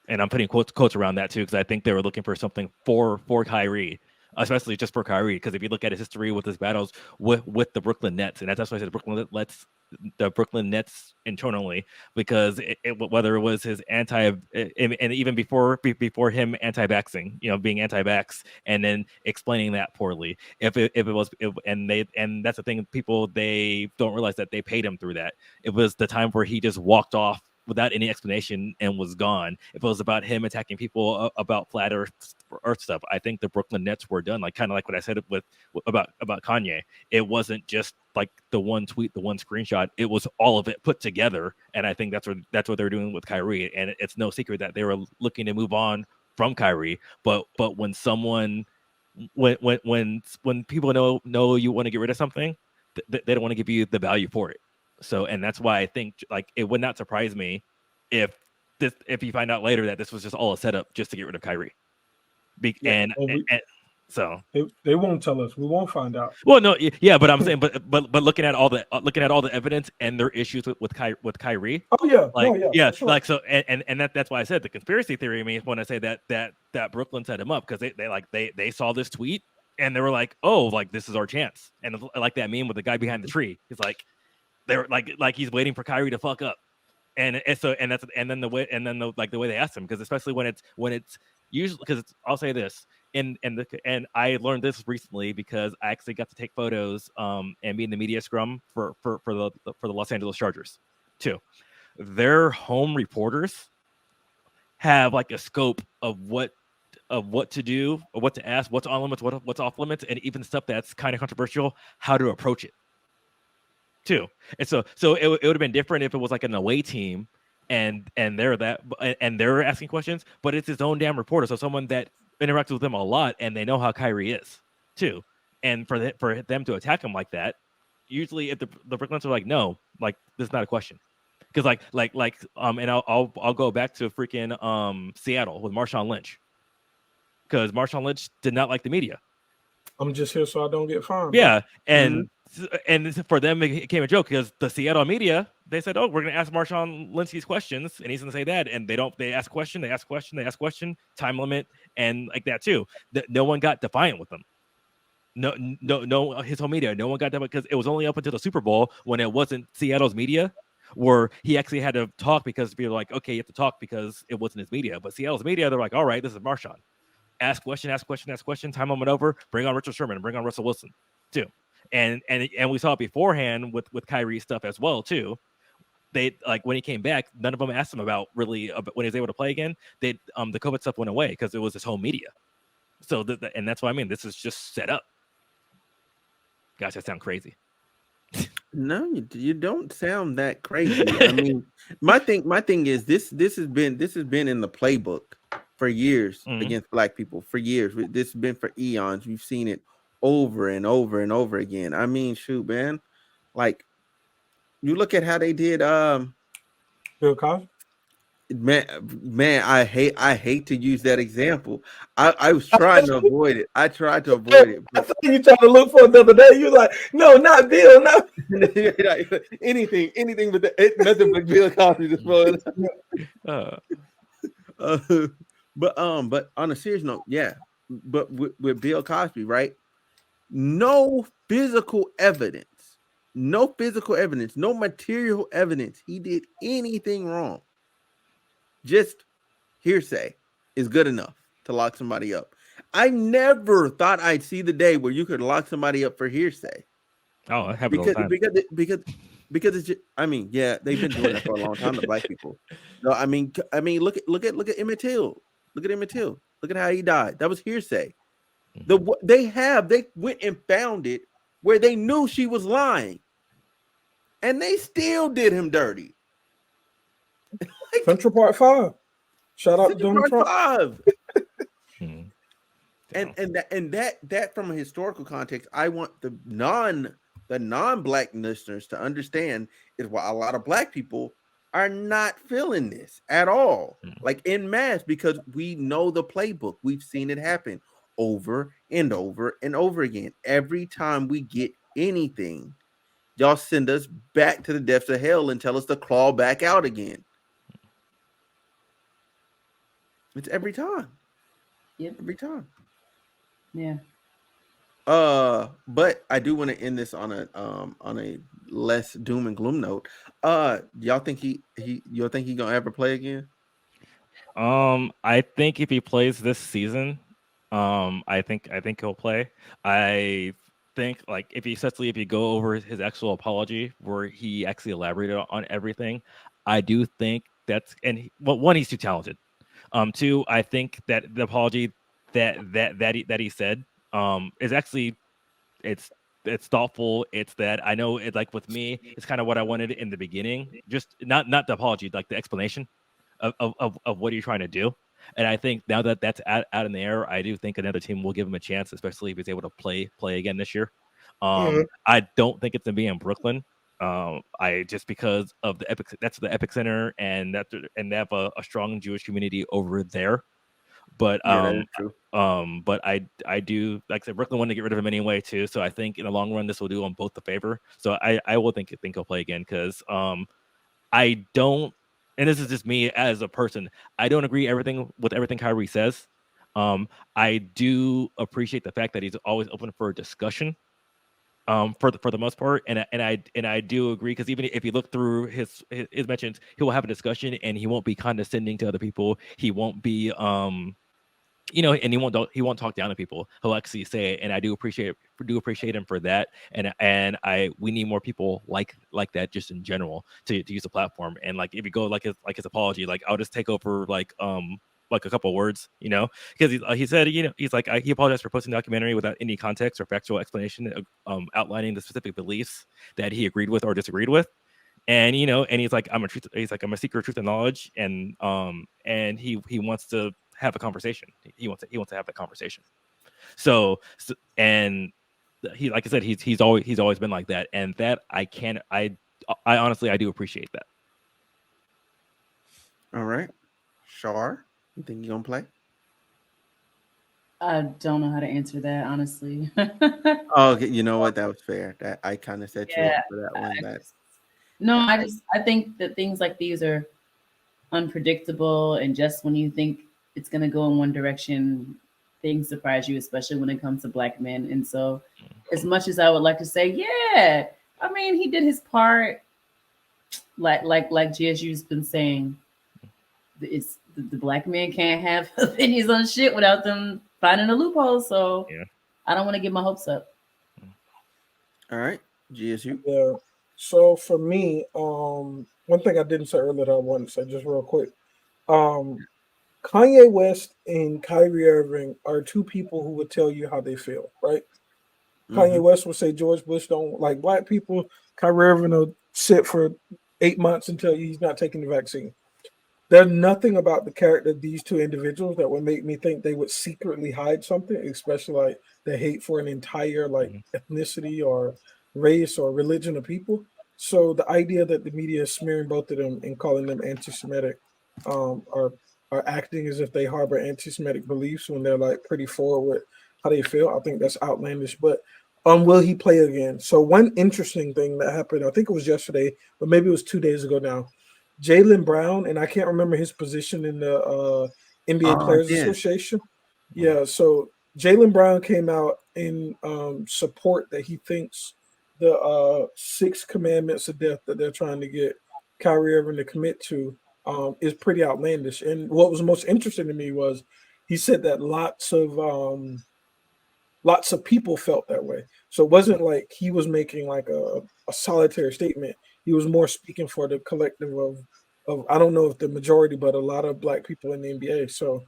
Speaker 5: And I'm putting quotes around that too, because I think they were looking for something for Kyrie, especially just for Kyrie. Because if you look at his history with his battles with the Brooklyn Nets, and that's why I said the Brooklyn Nets internally, because whether it was his and even before him anti-vaxxing, being anti-vax, and then explaining that poorly, and that's the thing, people, they don't realize that they paid him through that. It was the time where he just walked off without any explanation and was gone. If it was about him attacking people about flat earth stuff, I think the Brooklyn Nets were done. Like kind of like what I said about Kanye. It wasn't just like the one tweet, the one screenshot. It was all of it put together. And I think that's what they're doing with Kyrie. And it's no secret that they were looking to move on from Kyrie. But when someone when people know you want to get rid of something, they don't want to give you the value for it. So, and that's why I think like it would not surprise me if you find out later that this was just all a setup just to get rid of Kyrie. So
Speaker 4: they won't tell us. We won't find out.
Speaker 5: Well, no, yeah, but I'm saying, but looking at all the evidence and their issues with Kyrie.
Speaker 4: Oh yeah,
Speaker 5: sure. Like so, and that's why I said the conspiracy theory. I mean, when I say that Brooklyn set him up, because they saw this tweet and they were like, oh, like this is our chance, and like that meme with the guy behind the tree. He's like. They're like he's waiting for Kyrie to fuck up, and then the way they asked him, because especially when it's usually, because I'll say this, and I learned this recently because I actually got to take photos and be in the media scrum for the Los Angeles Chargers too. Their home reporters have like a scope of what to do, or what to ask, what's on limits, what's off limits, and even stuff that's kind of controversial, how to approach it. Too, and so it would have been different if it was like an away team, and they're asking questions, but it's his own damn reporter, so someone that interacts with them a lot, and they know how Kyrie is too, and for them to attack him like that, usually if the Brooklyn Nets are like, no, like this is not a question, because and I'll go back to freaking Seattle with Marshawn Lynch, because Marshawn Lynch did not like the media. I'm
Speaker 4: just here so I don't get fined.
Speaker 5: Yeah, and for them, it became a joke because the Seattle media, they said, "Oh, we're going to ask Marshawn Lynch these questions," and he's going to say that, and they don't. They ask question, time limit, and like that too. No one got defiant with them. No, his whole media, no one got that, because it was only up until the Super Bowl when it wasn't Seattle's media, where he actually had to talk, because people were like, "Okay, you have to talk," because it wasn't his media. But Seattle's media, they're like, "All right, this is Marshawn. Ask question. Time limit over. Bring on Richard Sherman and bring on Russell Wilson too." And we saw it beforehand with Kyrie stuff as well too. They, like, when he came back, none of them asked him about when he was able to play again. The COVID stuff went away because it was his home media. So and that's what I mean. This is just set up. Gosh, that sounds crazy.
Speaker 1: No, you don't sound that crazy. I mean, my thing is this has been in the playbook for years against Black people, for years. This has been for eons. We've seen it over and over and over again. I mean, shoot, man. Like, you look at how they did
Speaker 4: Bill Cosby.
Speaker 1: Man, I hate to use that example. I was trying to avoid it. I tried to avoid it.
Speaker 4: I thought you tried to look for it the other day. You were like, no, not Bill, no.
Speaker 1: anything but nothing but Bill Cosby this morning. But on a serious note, yeah, with Bill Cosby, right? No physical evidence, no material evidence he did anything wrong. Just hearsay is good enough to lock somebody up. I never thought I'd see the day where you could lock somebody up for hearsay.
Speaker 5: Oh, it happens all the time.
Speaker 1: Because it's just, I mean, yeah, they've been doing that for a long time to black people. No, I mean, look at Emmett Till. Look at Emmett Till. Look at how he died. That was hearsay. They went and found it where they knew she was lying, and they still did him dirty.
Speaker 4: Central Park 5. Shout out to
Speaker 1: Central
Speaker 4: Donald
Speaker 1: Park
Speaker 4: Trump.
Speaker 1: 5. And that from a historical context, I want the non-black listeners to understand is why a lot of black people are not feeling this at all, like en masse, because we know the playbook. We've seen it happen over and over and over again. Every time we get anything, y'all send us back to the depths of hell and tell us to claw back out again. It's every time.
Speaker 3: Yep.
Speaker 1: Every time.
Speaker 3: Yeah.
Speaker 1: But I do want to end this on a less doom and gloom note. Y'all think he gonna ever play again?
Speaker 5: I think if he plays this season, I think he'll play. I think like if you go over his actual apology where he actually elaborated on everything, I do think that's one, he's too talented. Two, I think that the apology that he said is actually it's thoughtful. It's that I know it, like with me, it's kind of what I wanted in the beginning. Just not the apology, like the explanation of what you're trying to do. And I think now that that's out in the air, I do think another team will give him a chance, especially if he's able to play again this year. I don't think it's gonna be in Brooklyn. I just because of the Epic Center and they have a strong Jewish community over there. But but I do, like I said, Brooklyn wanted to get rid of him anyway too. So I think in the long run this will do him both the favor. So I will think he'll play again because I don't, and this is just me as a person, I don't agree with everything Kyrie says. I do appreciate the fact that he's always open for a discussion. For the most part, and I do agree, because even if you look through his mentions, he will have a discussion and he won't be condescending to other people. He won't be and he won't talk down to people. He'll actually say it, and I do appreciate him for that. And we need more people like that just in general to use the platform. And like if you go like his apology, like I'll just take over like a couple words, because he said, he's like, he apologized for posting the documentary without any context or factual explanation, outlining the specific beliefs that he agreed with or disagreed with. And, and he's like, I'm a seeker of truth and knowledge. And he wants to have a conversation. He wants to have that conversation. So and he, like I said, he's always been like that. And that I honestly, I do appreciate that.
Speaker 1: All right. Shar, you think you're gonna play?
Speaker 3: I don't know how to answer that, honestly.
Speaker 1: Oh, okay, you know what? That was fair. That I kind of set you up for that one.
Speaker 3: I think that things like these are unpredictable, and just when you think it's gonna go in one direction, things surprise you, especially when it comes to black men. And so, as much as I would like to say, yeah, I mean, he did his part. Like GSU's been saying, it's the black men can't have opinions on shit without them finding a loophole. So yeah. I don't want to get my hopes up.
Speaker 1: All right, GSU.
Speaker 4: Yeah. So for me, one thing I didn't say earlier that I wanted to say just real quick. Kanye West and Kyrie Irving are two people who would tell you how they feel, right? Mm-hmm. Kanye West would say George Bush don't like black people. Kyrie Irving will sit for 8 months and tell you he's not taking the vaccine. There's nothing about the character of these two individuals that would make me think they would secretly hide something, especially like the hate for an entire ethnicity or race or religion of people. So the idea that the media is smearing both of them and calling them anti-Semitic are acting as if they harbor anti-Semitic beliefs when they're like pretty forward with how they feel, I think that's outlandish. But will he play again? So one interesting thing that happened, I think it was yesterday, but maybe it was 2 days ago now. Jaylen Brown, and I can't remember his position in the NBA Players Association. Yeah, so Jaylen Brown came out in support that he thinks the six commandments of death that they're trying to get Kyrie Irving to commit to is pretty outlandish. And what was most interesting to me was he said that lots of people felt that way. So it wasn't like he was making like a solitary statement. He was more speaking for the collective of I don't know if the majority, but a lot of black people in the NBA. So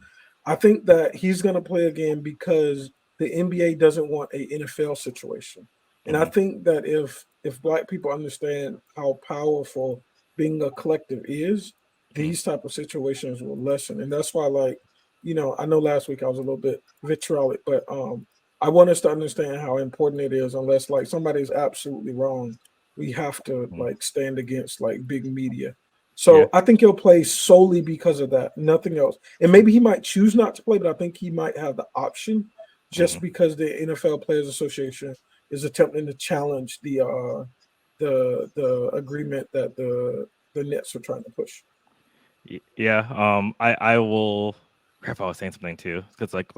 Speaker 4: I think that he's going to play again because the NBA doesn't want a NFL situation. And I
Speaker 5: Mhm.
Speaker 4: think that if black people understand how powerful being a collective is,
Speaker 5: Mhm.
Speaker 4: these type of situations will lessen. And that's why, like, I know last week I was a little bit vitriolic, but I want us to understand how important it is. Unless like somebody's absolutely wrong, we have to
Speaker 5: Mhm.
Speaker 4: like stand against like big media.
Speaker 5: Yeah.
Speaker 4: So I think he'll play solely because of that, nothing else. And maybe he might choose not to play, but I think he might have the option just
Speaker 5: Mhm.
Speaker 4: because the NFL Players Association is attempting to challenge the agreement that the Nets are trying to push.
Speaker 5: Yeah. I will. Crap, I was saying something too, because like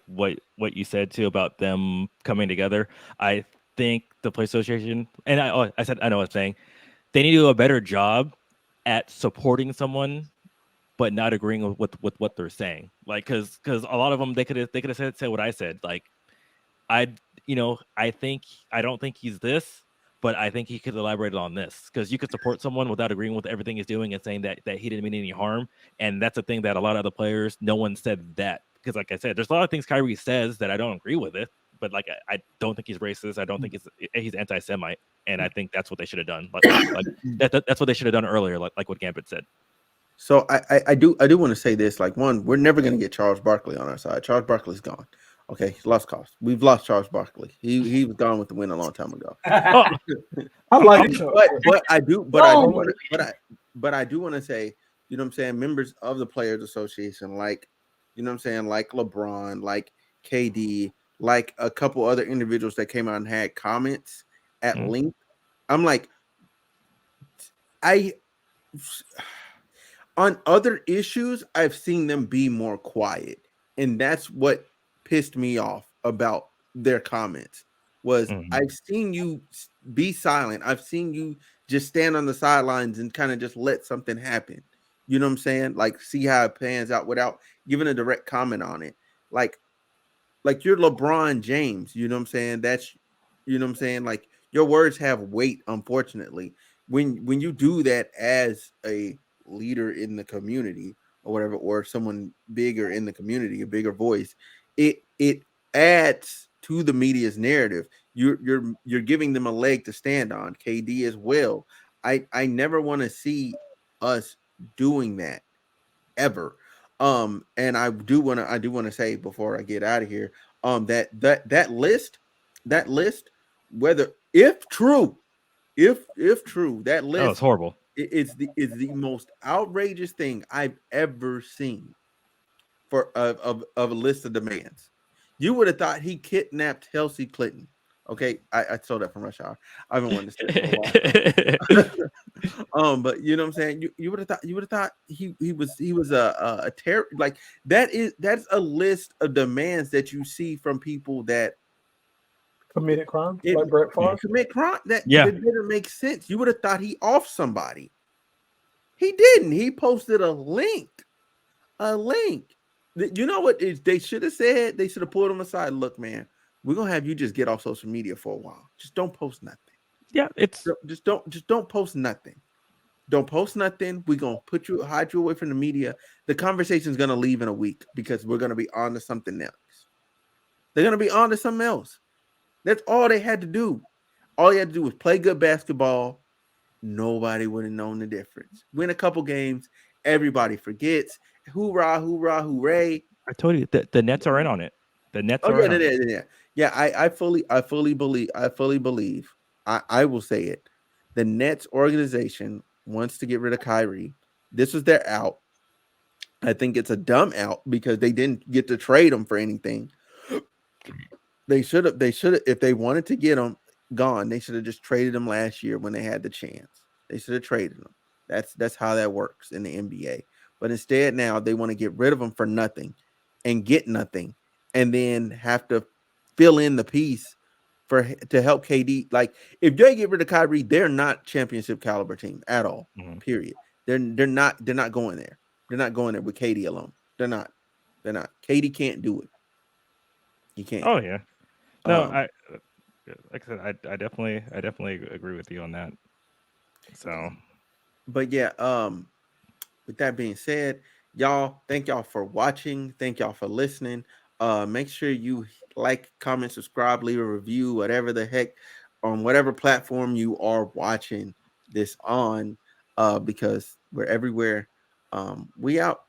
Speaker 5: what you said too about them coming together. I think the Play Association, and I said I know what I'm saying. They need to do a better job at supporting someone but not agreeing with what they're saying. Like, because a lot of them they could have said what I said. Like, I I don't think he's this, but I think he could elaborate on this, because you could support someone without agreeing with everything he's doing and saying that he didn't mean any harm. And that's a thing that a lot of other players, no one said that, because like I said, there's a lot of things Kyrie says that I don't agree with it, but like I don't think he's racist. I don't think he's anti-Semite, and I think that's what they should have done. Like that's what they should have done earlier, like what Gambit said.
Speaker 1: So I do want to say this. Like, one, we're never going to get Charles Barkley on our side. Charles Barkley's gone. Okay, he's lost cause. We've lost Charles Barkley. He was gone with the win a long time ago.
Speaker 5: Oh,
Speaker 4: I
Speaker 5: I'm,
Speaker 4: like
Speaker 5: I'm,
Speaker 4: Chuck.
Speaker 1: But I do want to say, you know what I'm saying, members of the Players Association, like, you know what I'm saying, like LeBron, like KD, like a couple other individuals that came out and had comments at
Speaker 5: Mhm.
Speaker 1: length. I'm like, I on other issues, I've seen them be more quiet, and that's what pissed me off about their comments. Was
Speaker 5: Mhm.
Speaker 1: I've seen you be silent. I've seen you just stand on the sidelines and kind of just let something happen. You know what I'm saying? Like, see how it pans out without giving a direct comment on it. Like you're LeBron James, you know what I'm saying? That's, you know what I'm saying? Like, your words have weight, unfortunately. When you do that as a leader in the community or whatever, or someone bigger in the community, a bigger voice, it adds to the media's narrative. You're giving them a leg to stand on. KD as well. I never want to see us doing that ever. And I do want to say before I get out of here, that list, whether if true, if true, that
Speaker 5: Oh, it's
Speaker 1: list
Speaker 5: horrible.
Speaker 1: is the most outrageous thing I've ever seen for of a list of demands. You would have thought he kidnapped Kelsey Clinton. Okay, I stole that from Rush Hour. I've been wanting to say it for a while. But you know what I'm saying. You would have thought he was a terror. Like, that's a list of demands that you see from people that
Speaker 4: Committed crimes
Speaker 1: it
Speaker 4: like Brett
Speaker 5: Mhm.
Speaker 4: Favre.
Speaker 1: commit crime that
Speaker 5: Yeah.
Speaker 1: didn't make sense. You would have thought he off somebody. He didn't. He posted a link. A link. You know what they should have said? They should have pulled him aside. Look, man, we're gonna have you just get off social media for a while. Just don't post nothing.
Speaker 5: Yeah, it's
Speaker 1: Just don't post nothing. Don't post nothing. We're gonna hide you away from the media. The conversation's gonna leave in a week because we're gonna be on to something else. They're gonna be on to something else. That's all they had to do. All they had to do was play good basketball. Nobody would have known the difference. Win a couple games, everybody forgets. Hoorah, hoorah, hooray.
Speaker 5: I told you that the Nets are in on it. The Nets
Speaker 1: Oh
Speaker 5: are
Speaker 1: yeah,
Speaker 5: in on it.
Speaker 1: yeah. I fully believe. I will say it. The Nets organization wants to get rid of Kyrie. This was their out. I think it's a dumb out because they didn't get to trade him for anything. They should have, if they wanted to get him gone, they should have just traded him last year when they had the chance. They should have traded him. That's how that works in the NBA. But instead now they want to get rid of him for nothing and get nothing and then have to fill in the piece to help KD. Like if they get rid of Kyrie, they're not championship caliber team at all. Period. They're not going there. They're not going there with KD alone. They're not. KD can't do it. He can't.
Speaker 5: Oh yeah. No, like I said, I definitely agree with you on that. So,
Speaker 1: but yeah, with that being said, y'all, thank y'all for watching. Thank y'all for listening. Make sure you like, comment, subscribe, leave a review, whatever the heck, on whatever platform you are watching this on, because we're everywhere. We out.